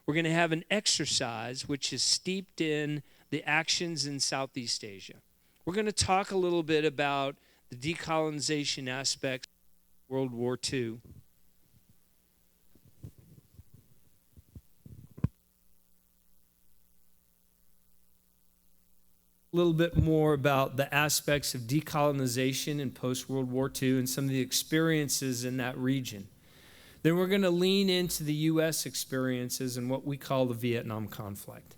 We're going to have an exercise which is steeped in the actions in Southeast Asia. We're going to talk a little bit about the decolonization aspects of World War II. A little bit more about the aspects of decolonization in post-World War II and some of the experiences in that region. Then we're going to lean into the U.S. experiences and what we call the Vietnam conflict.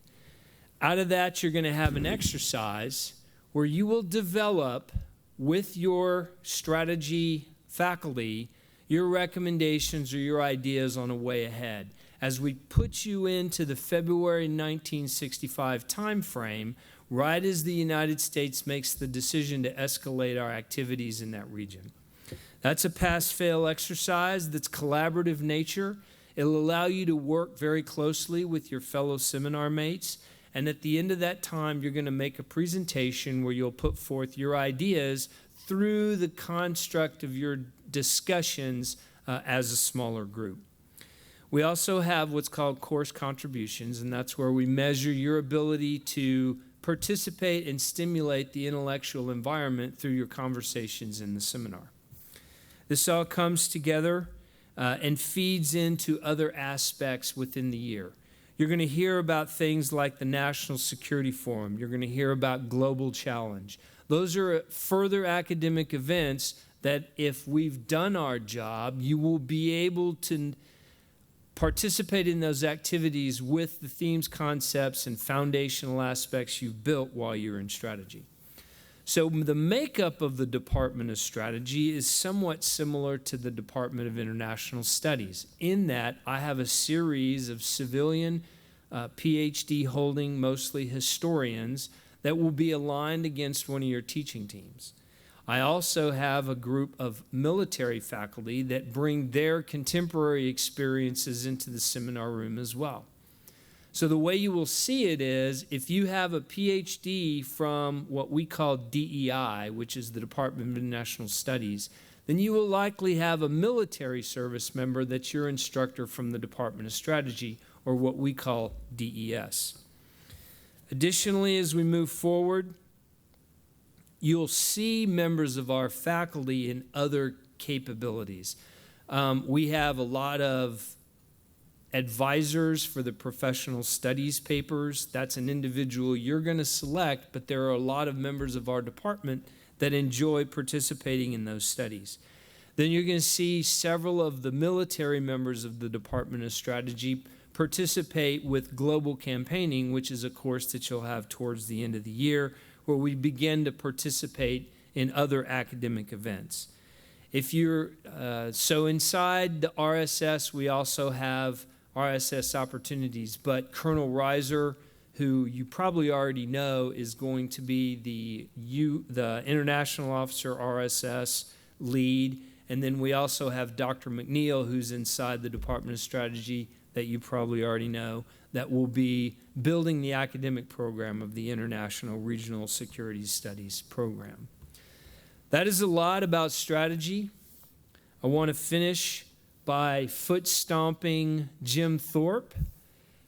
Out of that, you're going to have an exercise where you will develop with your strategy faculty your recommendations or your ideas on a way ahead. As we put you into the February 1965 timeframe, right as the United States makes the decision to escalate our activities in that region. That's a pass-fail exercise that's collaborative nature. It'll allow you to work very closely with your fellow seminar mates, and at the end of that time, you're going to make a presentation where you'll put forth your ideas through the construct of your discussions as a smaller group. We also have what's called course contributions, and that's where we measure your ability to participate and stimulate the intellectual environment through your conversations in the seminar. This all comes together and feeds into other aspects within the year. You're going to hear about things like the National Security Forum. You're going to hear about Global Challenge. Those are further academic events that if we've done our job, you will be able to participate in those activities with the themes, concepts, and foundational aspects you've built while you're in strategy. So the makeup of the Department of Strategy is somewhat similar to the Department of International Studies, in that I have a series of civilian PhD holding, mostly historians, that will be aligned against one of your teaching teams. I also have a group of military faculty that bring their contemporary experiences into the seminar room as well. So the way you will see it is, if you have a PhD from what we call DEI, which is the Department of International Studies, then you will likely have a military service member that's your instructor from the Department of Strategy, or what we call DES. Additionally, as we move forward, you'll see members of our faculty in other capabilities. We have a lot of advisors for the professional studies papers. That's an individual you're going to select, but there are a lot of members of our department that enjoy participating in those studies. Then you're going to see several of the military members of the Department of Strategy participate with global campaigning, which is a course that you'll have towards the end of the year, where we begin to participate in other academic events. If you're, so inside the RSS, we also have RSS opportunities, but Colonel Reiser, who you probably already know, is going to be the International Officer RSS lead, and then we also have Dr. McNeil, who's inside the Department of Strategy, that you probably already know, that will be building the academic program of the International Regional Security Studies program. That is a lot about strategy. I want to finish by foot stomping Jim Thorpe.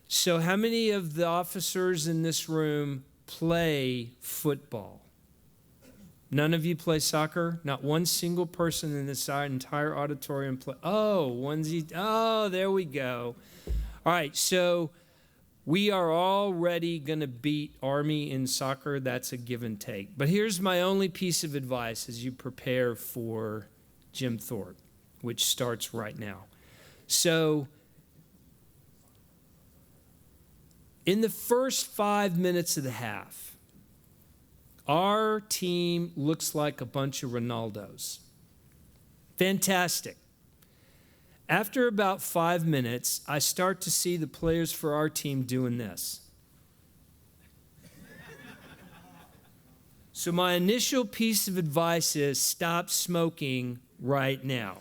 So how many of the officers in this room play football? None of you play soccer? Not one single person in this entire auditorium play. Oh, onesie. Oh, there we go. All right, so we are already going to beat Army in soccer. That's a give and take. But here's my only piece of advice as you prepare for Jim Thorpe, which starts right now. So in the first 5 minutes of the half, our team looks like a bunch of Ronaldos. Fantastic. After about 5 minutes, I start to see the players for our team doing this. So my initial piece of advice is stop smoking right now.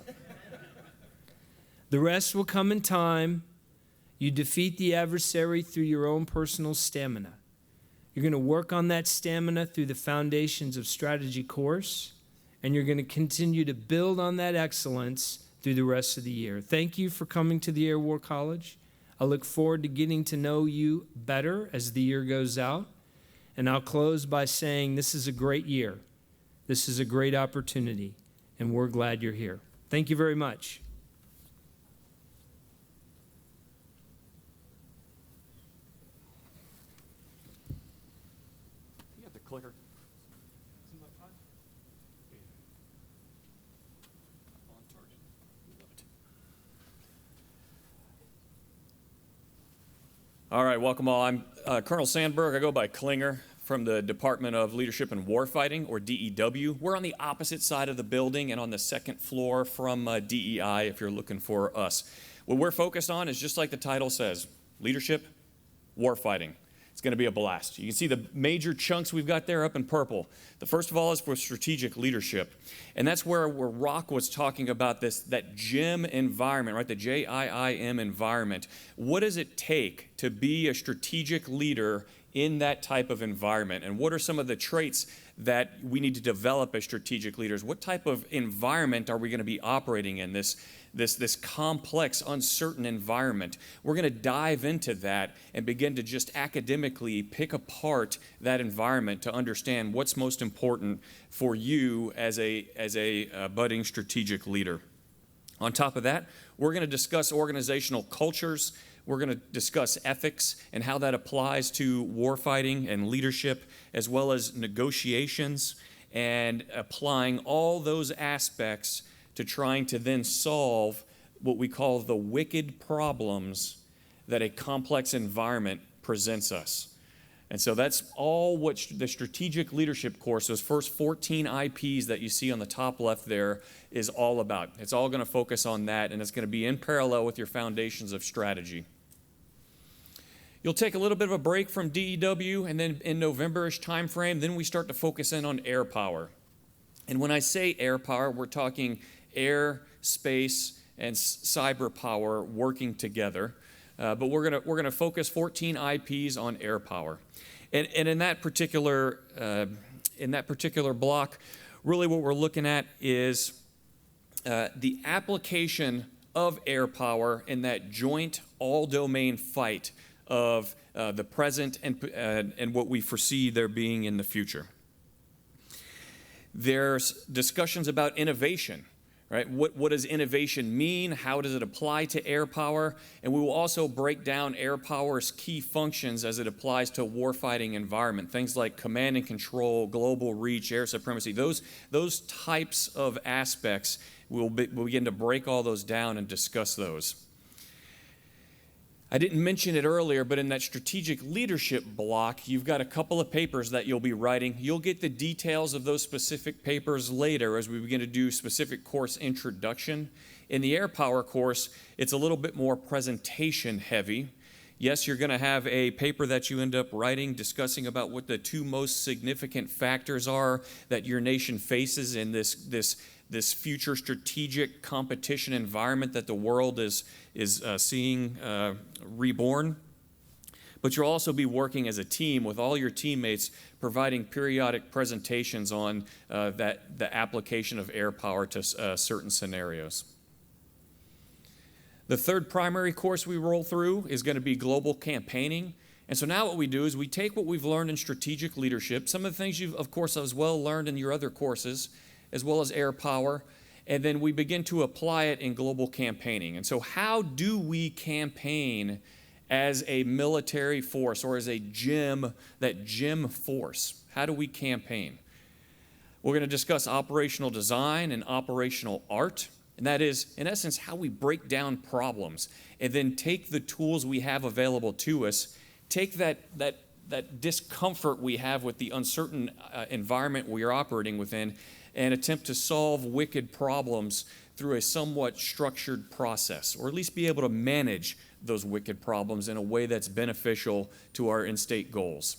The rest will come in time. You defeat the adversary through your own personal stamina. You're going to work on that stamina through the Foundations of Strategy course, and you're going to continue to build on that excellence through the rest of the year. Thank you for coming to the Air War College. I look forward to getting to know you better as the year goes out. And I'll close by saying this is a great year. This is a great opportunity, and we're glad you're here. Thank you very much. You got the clicker. All right, welcome all. I'm Colonel Sandberg. I go by Klinger. from the Department of Leadership and Warfighting, or DEW. We're on the opposite side of the building and on the second floor from DEI if you're looking for us. What we're focused on is just like the title says, leadership, warfighting. It's going to be a blast. You can see the major chunks we've got there up in purple. The first of all is for strategic leadership. And that's where Rock was talking about that JIM environment, right? The JIIM environment. What does it take to be a strategic leader in that type of environment? And what are some of the traits that we need to develop as strategic leaders? What type of environment are we going to be operating in, this complex, uncertain environment? We're going to dive into that and begin to just academically pick apart that environment to understand what's most important for you as a budding strategic leader. On top of that, we're going to discuss organizational cultures. We're going to discuss ethics and how that applies to warfighting and leadership, as well as negotiations, and applying all those aspects to trying to then solve what we call the wicked problems that a complex environment presents us. And so that's all what the strategic leadership course, those first 14 IPs that you see on the top left there, is all about. It's all going to focus on that, and it's going to be in parallel with your foundations of strategy. You'll take a little bit of a break from DEW, and then in November-ish timeframe, then we start to focus in on air power. And when I say air power, we're talking air, space, and cyber power working together. But we're gonna focus 14 IPs on air power. And in that particular block, really what we're looking at is the application of air power in that joint all-domain fight of the present and what we foresee there being in the future. There's discussions about innovation, right? What does innovation mean? How does it apply to air power? And we will also break down air power's key functions as it applies to warfighting environment. Things like command and control, global reach, air supremacy. Those types of aspects, we'll begin to break all those down and discuss those. I didn't mention it earlier, but in that strategic leadership block, you've got a couple of papers that you'll be writing. You'll get the details of those specific papers later as we begin to do specific course introduction. In the air power course, it's a little bit more presentation heavy. Yes, you're going to have a paper that you end up writing discussing about what the two most significant factors are that your nation faces in this future strategic competition environment that the world is seeing reborn. But you'll also be working as a team with all your teammates, providing periodic presentations on the application of air power to certain scenarios. The third primary course we roll through is going to be global campaigning. And so now what we do is we take what we've learned in strategic leadership, some of the things you've, of course, as well learned in your other courses, as well as air power, and then we begin to apply it in global campaigning. And so how do we campaign as a military force or as a JIM force? How do we campaign? We're going to discuss operational design and operational art, and that is, in essence, how we break down problems and then take the tools we have available to us, take that discomfort we have with the uncertain environment we are operating within, and attempt to solve wicked problems through a somewhat structured process, or at least be able to manage those wicked problems in a way that's beneficial to our in-state goals.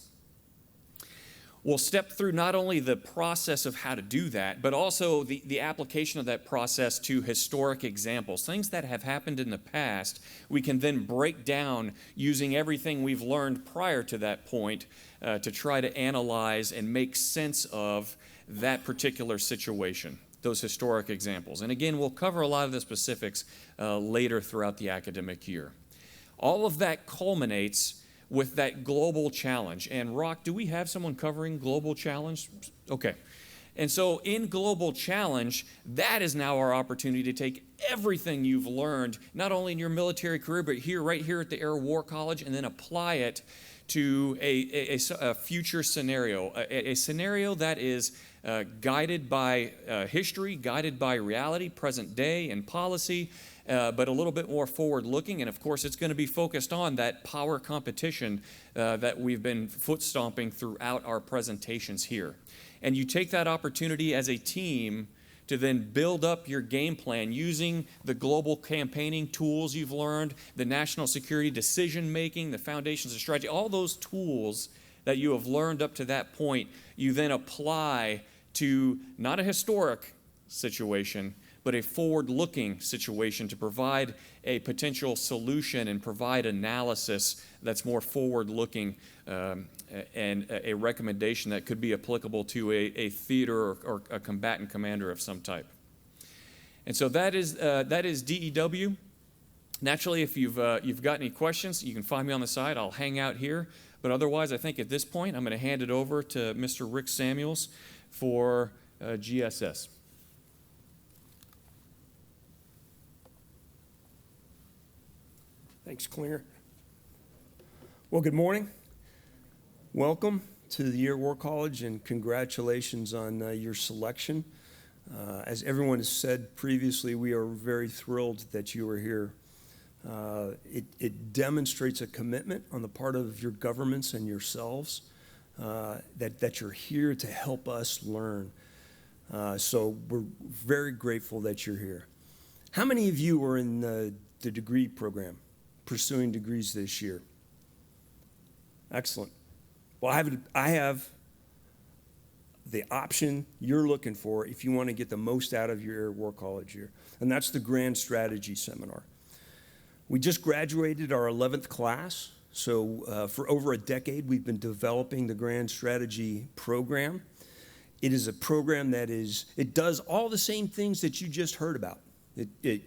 We'll step through not only the process of how to do that, but also the application of that process to historic examples. Things that have happened in the past, we can then break down using everything we've learned prior to that point to try to analyze and make sense of that particular situation, those historic examples. And again, we'll cover a lot of the specifics later throughout the academic year. All of that culminates with that global challenge. And Rock, do we have someone covering global challenge? Okay. And so in global challenge, that is now our opportunity to take everything you've learned, not only in your military career, but right here at the Air War College, and then apply it to a future scenario, a scenario that is guided by history, guided by reality, present day, and policy, but a little bit more forward-looking. And of course, it's going to be focused on that power competition that we've been foot stomping throughout our presentations here. And you take that opportunity as a team to then build up your game plan using the global campaigning tools you've learned, the national security decision-making, the foundations of strategy, all those tools that you have learned up to that point, you then apply to not a historic situation, but a forward-looking situation to provide a potential solution and provide analysis that's more forward-looking and a recommendation that could be applicable to a theater or a combatant commander of some type. And so that is DEW. Naturally, if you've got any questions, you can find me on the side. I'll hang out here. But otherwise, I think at this point, I'm going to hand it over to Mr. Rick Samuels for GSS. Thanks, Klinger. Well, good morning. Welcome to the Air War College, and congratulations on your selection. As everyone has said previously, we are very thrilled that you are here. It demonstrates a commitment on the part of your governments and yourselves that you're here to help us learn. So we're very grateful that you're here. How many of you are in the degree program, pursuing degrees this year? Excellent. Well, I have the option you're looking for if you want to get the most out of your Air War College year, and that's the Grand Strategy Seminar. We just graduated our 11th class, so for over a decade we've been developing the Grand Strategy program. It is a program it does all the same things that you just heard about.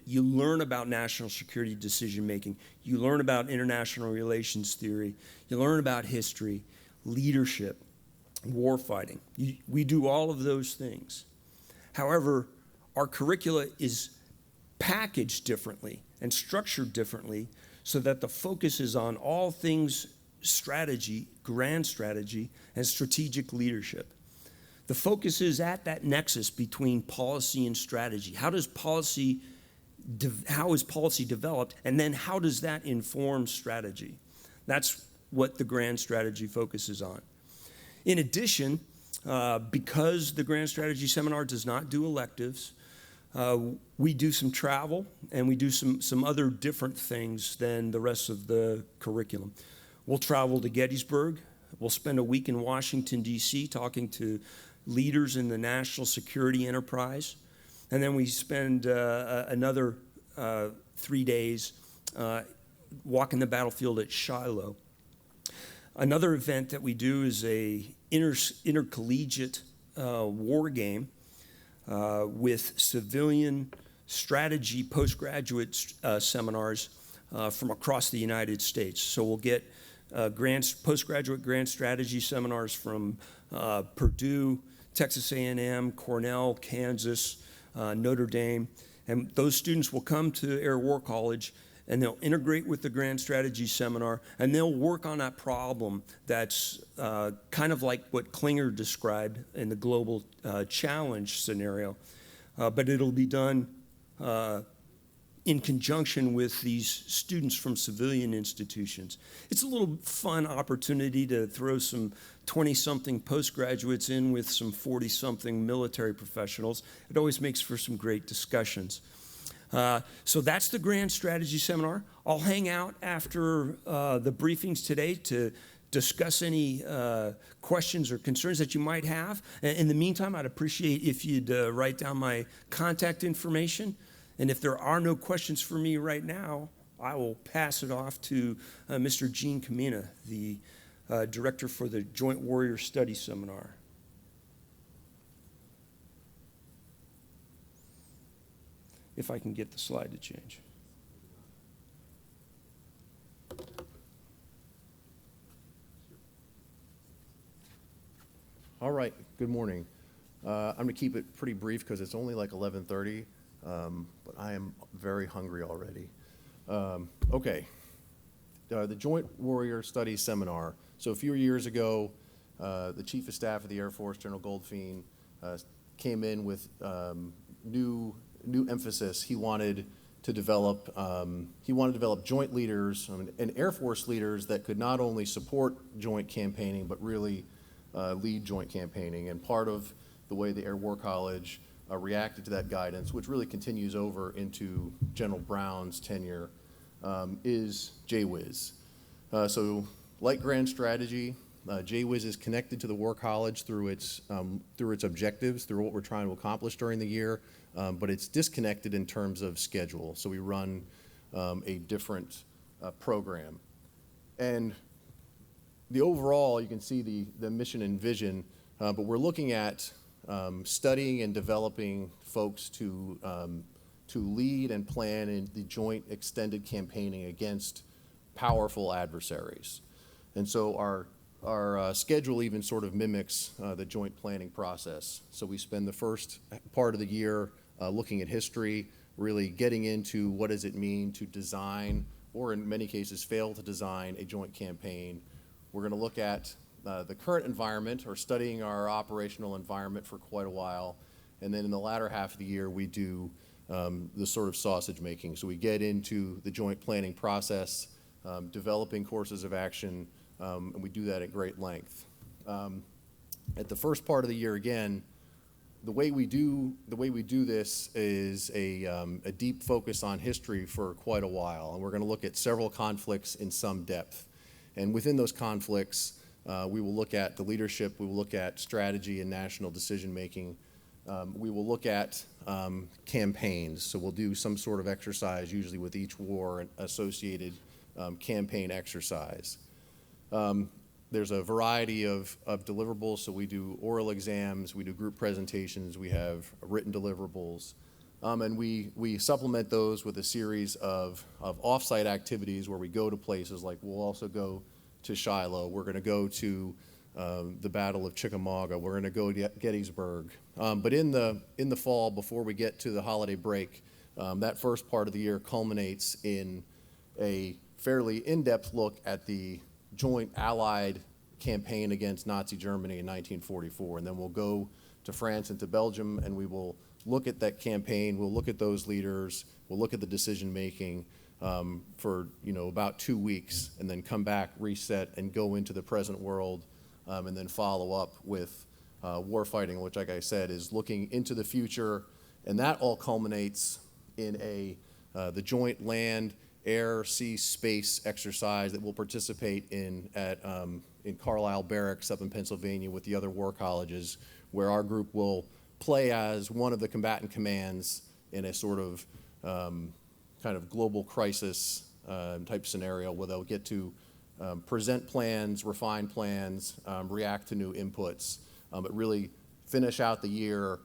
You learn about national security decision making, you learn about international relations theory, you learn about history, leadership, war fighting. We do all of those things. However, our curricula is packaged differently and structured differently so that the focus is on all things strategy, grand strategy, and strategic leadership. The focus is at that nexus between policy and strategy. How is policy developed, and then how does that inform strategy? That's what the Grand Strategy focuses on. In addition, because the Grand Strategy Seminar does not do electives, we do some travel and we do some other different things than the rest of the curriculum. We'll travel to Gettysburg. We'll spend a week in Washington, D.C. talking to leaders in the national security enterprise. And then we spend another 3 days walking the battlefield at Shiloh. Another event that we do is a intercollegiate war game with civilian strategy postgraduate seminars from across the United States. So we'll get postgraduate grand strategy seminars from Purdue, Texas A&M, Cornell, Kansas, Notre Dame. And those students will come to Air War College and they'll integrate with the Grand Strategy Seminar, and they'll work on that problem that's kind of like what Klinger described in the global challenge scenario. But it'll be done in conjunction with these students from civilian institutions. It's a little fun opportunity to throw some 20-something postgraduates in with some 40-something military professionals. It always makes for some great discussions. So that's the Grand Strategy Seminar. I'll hang out after the briefings today to discuss any questions or concerns that you might have. In the meantime, I'd appreciate if you'd write down my contact information. And if there are no questions for me right now, I will pass it off to Mr. Gene Kamina, the director for the Joint Warrior Study Seminar. If I can get the slide to change. All right, good morning. I'm going to keep it pretty brief because it's only like 11:30, but I am very hungry already. Okay, the Joint Warrior Studies Seminar. So a few years ago, the Chief of Staff of the Air Force, General Goldfein, came in with new emphasis. He wanted to develop, he wanted to develop joint leaders and Air Force leaders that could not only support joint campaigning, but really lead joint campaigning. And part of the way the Air War College reacted to that guidance, which really continues over into General Brown's tenure, is JWIZ. So like Grand Strategy, JWIZ is connected to the War College through its objectives, through what we're trying to accomplish during the year, but it's disconnected in terms of schedule. So we run a different program. And the overall, you can see the mission and vision, but we're looking at studying and developing folks to lead and plan in the joint extended campaigning against powerful adversaries. And so our schedule even sort of mimics the joint planning process. So we spend the first part of the year looking at history, really getting into what does it mean to design, or in many cases fail to design, a joint campaign. We're going to look at the current environment, or studying our operational environment for quite a while. And then in the latter half of the year, we do the sort of sausage making. So we get into the joint planning process, developing courses of action, and we do that at great length. At the first part of the year, again, the way we do this is a deep focus on history for quite a while, and we're going to look at several conflicts in some depth. And within those conflicts, we will look at the leadership, we will look at strategy and national decision making. We will look at campaigns, so we'll do some sort of exercise, usually with each war associated campaign exercise. There's a variety of deliverables, so we do oral exams, we do group presentations, we have written deliverables, and we supplement those with a series of off-site activities where we go to places like, we'll also go to Shiloh, we're going to go to the Battle of Chickamauga, we're going to go to Gettysburg. But in the fall, before we get to the holiday break, that first part of the year culminates in a fairly in-depth look at the joint Allied campaign against Nazi Germany in 1944. And then we'll go to France and to Belgium, and we will look at that campaign, we'll look at those leaders, we'll look at the decision-making for about 2 weeks, and then come back, reset, and go into the present world, and then follow up with warfighting, which, like I said, is looking into the future. And that all culminates in the joint land, air, sea, space exercise that we'll participate in Carlisle Barracks up in Pennsylvania with the other war colleges, where our group will play as one of the combatant commands in a sort of kind of global crisis type scenario, where they'll get to present plans, refine plans, react to new inputs, but really finish out the year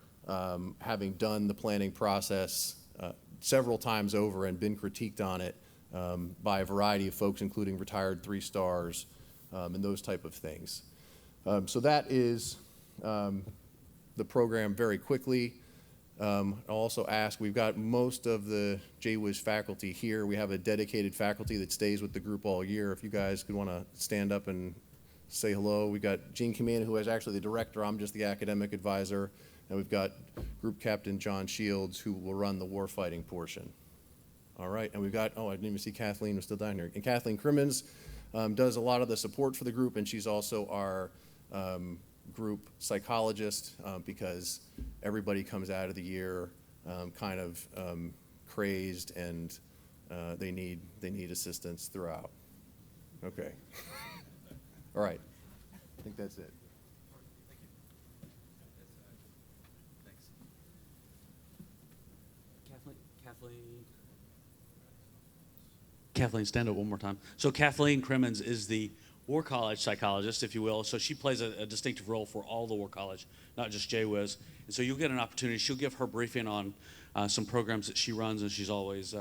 having done the planning process several times over and been critiqued on it by a variety of folks, including retired 3-stars and those type of things. So that is the program very quickly. I'll also ask, we've got most of the JWIZ faculty here. We have a dedicated faculty that stays with the group all year. If you guys could want to stand up and say hello. We've got Gene Kamina, who is actually the director. I'm just the academic advisor. And we've got Group Captain John Shields, who will run the warfighting portion. All right, and we've got, I didn't even see Kathleen was still down here. And Kathleen Crimmins does a lot of the support for the group, and she's also our group psychologist, because everybody comes out of the year kind of crazed, and they need assistance throughout. Okay. All right. I think that's it. Kathleen, stand up one more time. So Kathleen Crimmins is the War College psychologist, if you will. So she plays a distinctive role for all the War College, not just JWIZ. And so you'll get an opportunity. She'll give her briefing on some programs that she runs, and she's always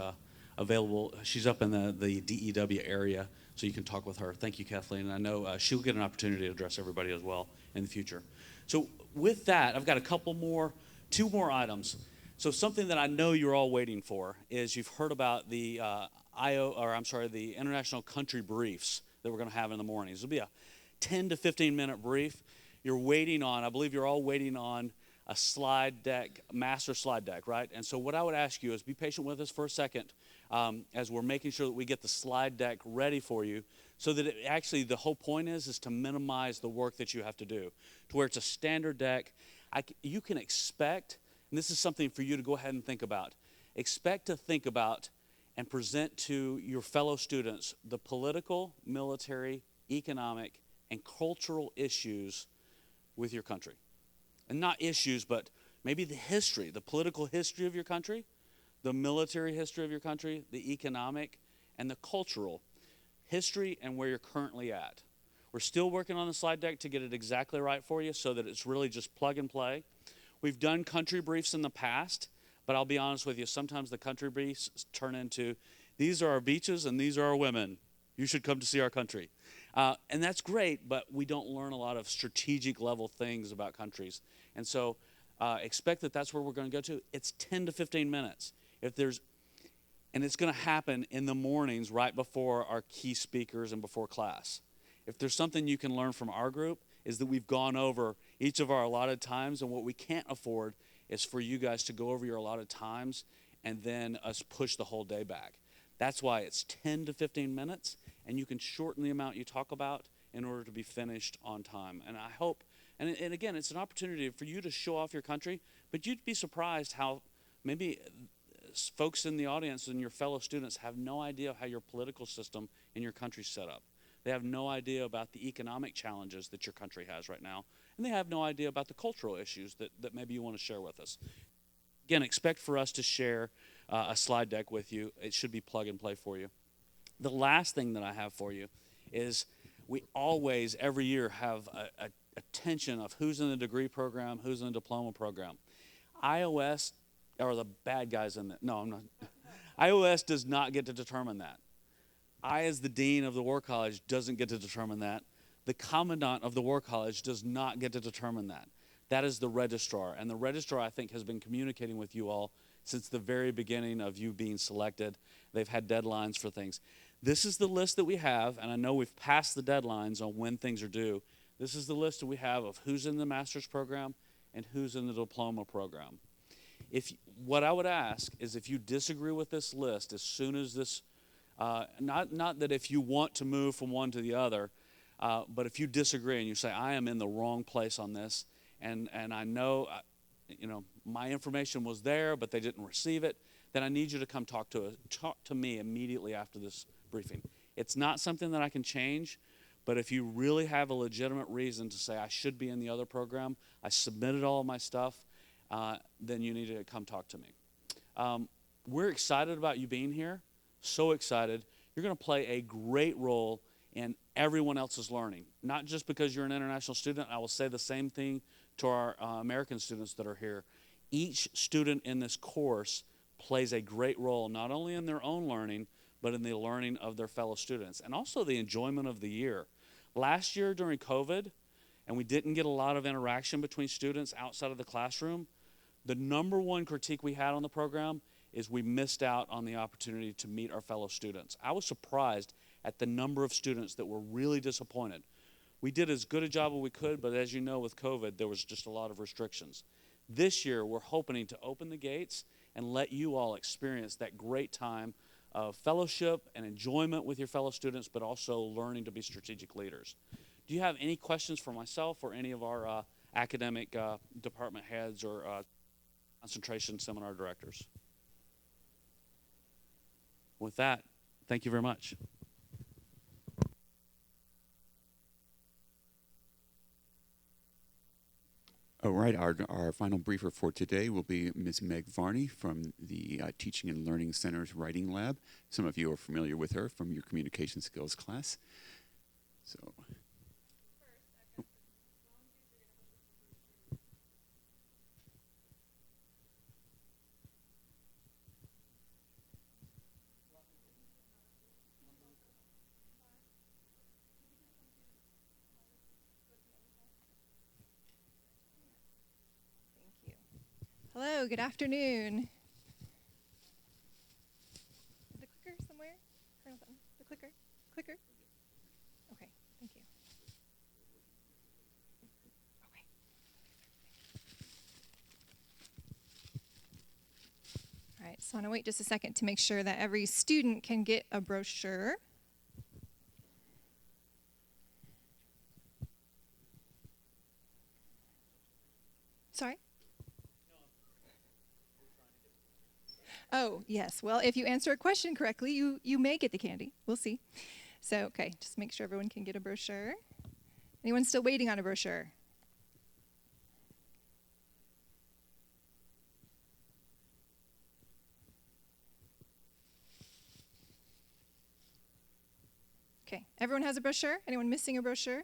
available. She's up in the DEW area, so you can talk with her. Thank you, Kathleen. And I know she'll get an opportunity to address everybody as well in the future. So with that, I've got two more items. So something that I know you're all waiting for is you've heard about the the International Country Briefs that we're going to have in the mornings. It'll be a 10 to 15 minute brief. I believe you're all waiting on a slide deck, master slide deck, right? And so what I would ask you is be patient with us for a second as we're making sure that we get the slide deck ready for you so that it actually, the whole point is to minimize the work that you have to do, to where it's a standard deck. You can expect, and this is something for you to go ahead and think about, expect to think about and present to your fellow students the political, military, economic, and cultural issues with your country. And not issues, but maybe the history, the political history of your country, the military history of your country, the economic, and the cultural history and where you're currently at. We're still working on the slide deck to get it exactly right for you so that it's really just plug and play. We've done country briefs in the past, but I'll be honest with you, sometimes the country briefs turn into, these are our beaches and these are our women. You should come to see our country. And that's great, but we don't learn a lot of strategic level things about countries. And so expect that that's where we're going to go to. It's 10 to 15 minutes. And it's going to happen in the mornings right before our key speakers and before class. If there's something you can learn from our group is that we've gone over each of our allotted times, and what we can't afford is for you guys to go over your allotted times and then us push the whole day back. That's why it's 10 to 15 minutes, and you can shorten the amount you talk about in order to be finished on time. And I hope, and again, it's an opportunity for you to show off your country, but you'd be surprised how maybe folks in the audience and your fellow students have no idea how your political system in your country's set up. They have no idea about the economic challenges that your country has right now, and they have no idea about the cultural issues that maybe you want to share with us. Again, expect for us to share a slide deck with you. It should be plug and play for you. The last thing that I have for you is we always, every year, have a tension of who's in the degree program, who's in the diploma program. iOS are the bad guys in that. No, I'm not. iOS does not get to determine that. I, as the dean of the War College, doesn't get to determine that. The commandant of the War College does not get to determine that. That is the registrar. And the registrar, I think, has been communicating with you all since the very beginning of you being selected. They've had deadlines for things. This is the list that we have, and I know we've passed the deadlines on when things are due. This is the list that we have of who's in the master's program and who's in the diploma program. What I would ask is if you disagree with this list as soon as this, not that if you want to move from one to the other, but if you disagree and you say, I am in the wrong place on this, and I know, my information was there, but they didn't receive it, then I need you to come talk to me immediately after this briefing. It's not something that I can change, but if you really have a legitimate reason to say I should be in the other program, I submitted all of my stuff, then you need to come talk to me. We're excited about you being here, so excited. You're going to play a great role in everyone else's learning, not just because you're an international student. I will say the same thing to our American students that are here. Each student in this course plays a great role, not only in their own learning, but in the learning of their fellow students, and also the enjoyment of the year. Last year during COVID, and we didn't get a lot of interaction between students outside of the classroom, the number one critique we had on the program is we missed out on the opportunity to meet our fellow students. I was surprised at the number of students that were really disappointed. We did as good a job as we could, but as you know, with COVID, there was just a lot of restrictions. This year, we're hoping to open the gates and let you all experience that great time of fellowship and enjoyment with your fellow students, but also learning to be strategic leaders. Do you have any questions for myself or any of our academic department heads or concentration seminar directors? With that, thank you very much. All right, our final briefer for today will be Ms. Meg Varney from the Teaching and Learning Center's Writing Lab. Some of you are familiar with her from your communication skills class. So. Hello, good afternoon. The clicker somewhere? Colonel Sutton, the clicker? Clicker? Okay, thank you. Okay. right, so I'm going to wait just a second to make sure that every student can get a brochure. Sorry? Oh, yes. Well, if you answer a question correctly, you may get the candy. We'll see. So, okay, just make sure everyone can get a brochure. Anyone still waiting on a brochure? Okay, everyone has a brochure? Anyone missing a brochure?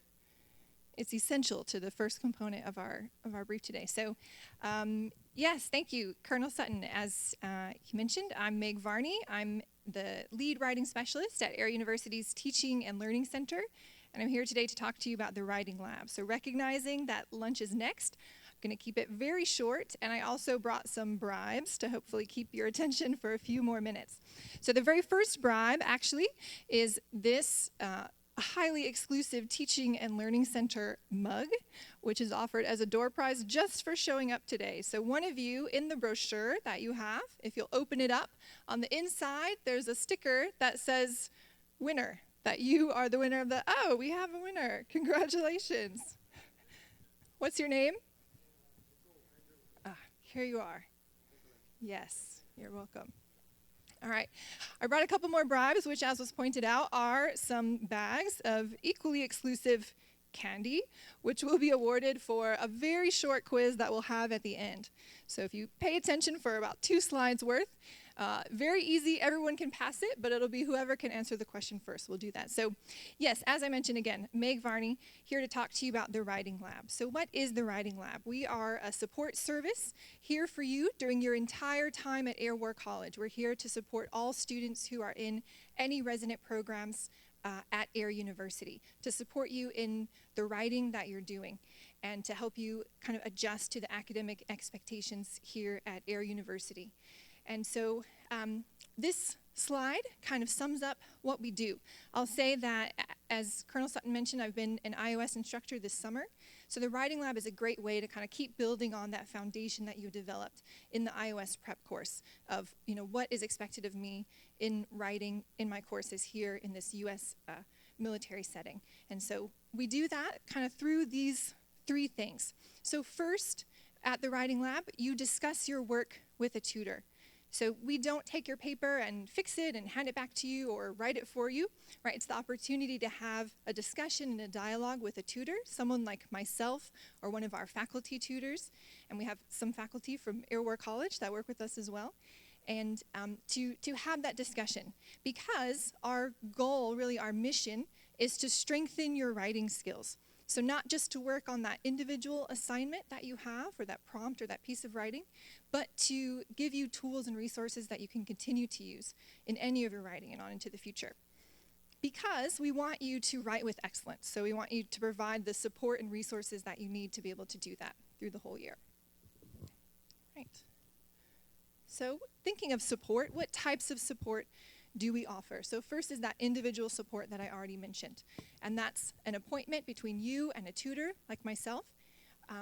It's essential to the first component of our brief today. So, yes, thank you, Colonel Sutton. As he mentioned, I'm Meg Varney. I'm the lead writing specialist at Air University's Teaching and Learning Center, and I'm here today to talk to you about the writing lab. So, recognizing that lunch is next, I'm going to keep it very short, and I also brought some bribes to hopefully keep your attention for a few more minutes. So, the very first bribe actually is this. A highly exclusive Teaching and Learning Center mug, which is offered as a door prize just for showing up today. So one of you in the brochure that you have, if you'll open it up, on the inside there's a sticker that says winner, that you are the winner of the, oh, we have a winner. Congratulations. What's your name? Here you are. Yes, you're welcome. All right, I brought a couple more bribes, which, as was pointed out, are some bags of equally exclusive candy, which will be awarded for a very short quiz that we'll have at the end. So if you pay attention for about 2 slides worth, very easy, everyone can pass it, but it'll be whoever can answer the question first. We'll do that. So yes, as I mentioned again, Meg Varney here to talk to you about the Writing Lab. So what is the Writing Lab? We are a support service here for you during your entire time at Air War College. We're here to support all students who are in any resident programs at Air University, to support you in the writing that you're doing and to help you kind of adjust to the academic expectations here at Air University. And so this slide kind of sums up what we do. I'll say that, as Colonel Sutton mentioned, I've been an iOS instructor this summer. So the Writing Lab is a great way to kind of keep building on that foundation that you developed in the iOS prep course of, you know, what is expected of me in writing in my courses here in this U.S. Military setting. And so we do that kind of through these 3 things. So first, at the Writing Lab, you discuss your work with a tutor. So we don't take your paper and fix it and hand it back to you or write it for you, right? It's the opportunity to have a discussion and a dialogue with a tutor, someone like myself or one of our faculty tutors. And we have some faculty from Air War College that work with us as well. And to have that discussion, because our goal, really our mission, is to strengthen your writing skills. So not just to work on that individual assignment that you have, or that prompt or that piece of writing, but to give you tools and resources that you can continue to use in any of your writing and on into the future. Because we want you to write with excellence. So we want you to provide the support and resources that you need to be able to do that through the whole year. Right. So thinking of support, what types of support do we offer? So first is that individual support that I already mentioned. And that's an appointment between you and a tutor like myself,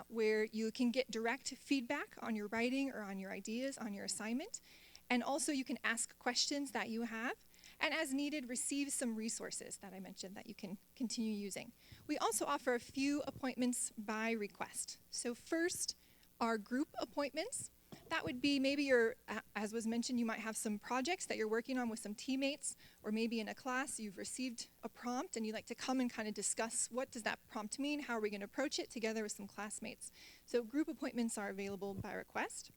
where you can get direct feedback on your writing or on your ideas, on your assignment. And also you can ask questions that you have, and as needed, receive some resources that I mentioned that you can continue using. We also offer a few appointments by request. So first, our group appointments. That would be maybe as was mentioned, you might have some projects that you're working on with some teammates, or maybe in a class you've received a prompt and you'd like to come and kind of discuss what does that prompt mean, how are we going to approach it together with some classmates. So group appointments are available by request.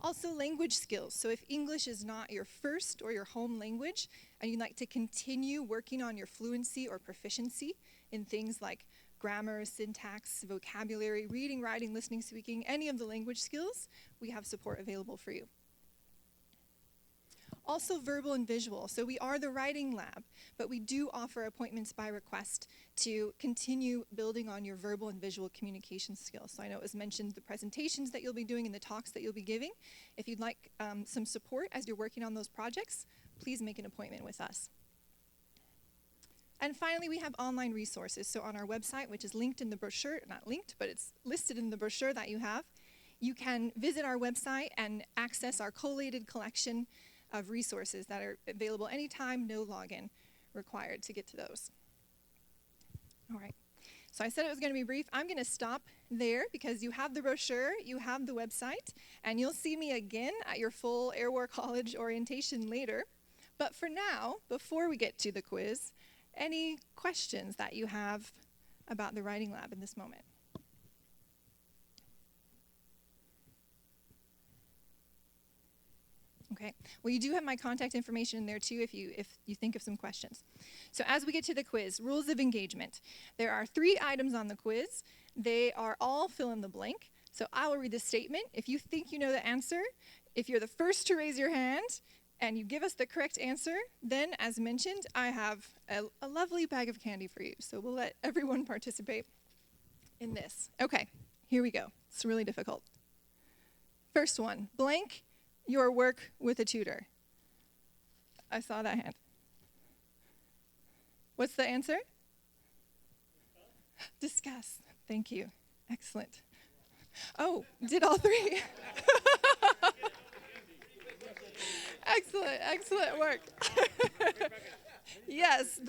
Also language skills. So if English is not your first or your home language, and you'd like to continue working on your fluency or proficiency in things like grammar, syntax, vocabulary, reading, writing, listening, speaking, any of the language skills, we have support available for you. Also verbal and visual. So we are the Writing Lab, but we do offer appointments by request to continue building on your verbal and visual communication skills. So I know it was mentioned the presentations that you'll be doing and the talks that you'll be giving. If you'd like some support as you're working on those projects, please make an appointment with us. And finally, we have online resources. So on our website, which is linked in the brochure, not linked, but it's listed in the brochure that you have, you can visit our website and access our collated collection of resources that are available anytime, no login required to get to those. All right. So I said it was going to be brief. I'm going to stop there because you have the brochure, you have the website, and you'll see me again at your full Air War College orientation later. But for now, before we get to the quiz, any questions that you have about the writing lab in this moment? Okay. Well, you do have my contact information in there too if you think of some questions. So as we get to the quiz, rules of engagement. There are 3 items on the quiz. They are all fill in the blank. So I will read the statement. If you think you know the answer, if you're the first to raise your hand and you give us the correct answer, then as mentioned, I have a lovely bag of candy for you. So we'll let everyone participate in this. Okay, here we go. It's really difficult. First one, blank your work with a tutor. I saw that hand. What's the answer? Discuss. Thank you. Excellent. Oh, did all 3? Excellent work. Yes.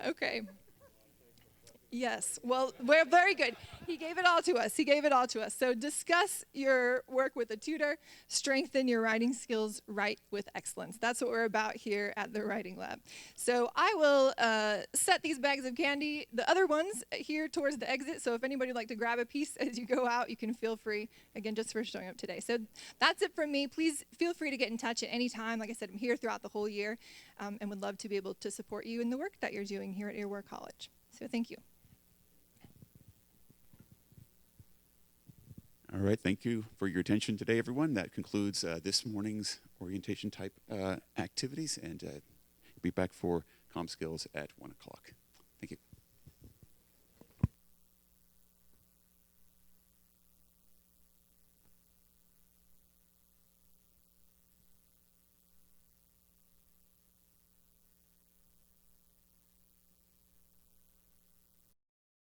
Okay. Yes. Well, we're very good. He gave it all to us. So discuss your work with a tutor, strengthen your writing skills, write with excellence. That's what we're about here at the Writing Lab. So I will set these bags of candy, the other ones here towards the exit. So if anybody would like to grab a piece as you go out, you can feel free, again, just for showing up today. So that's it from me. Please feel free to get in touch at any time. Like I said, I'm here throughout the whole year and would love to be able to support you in the work that you're doing here at Air War College. So thank you. All right, thank you for your attention today, everyone. That concludes this morning's orientation type activities, and be back for comm skills at 1 o'clock.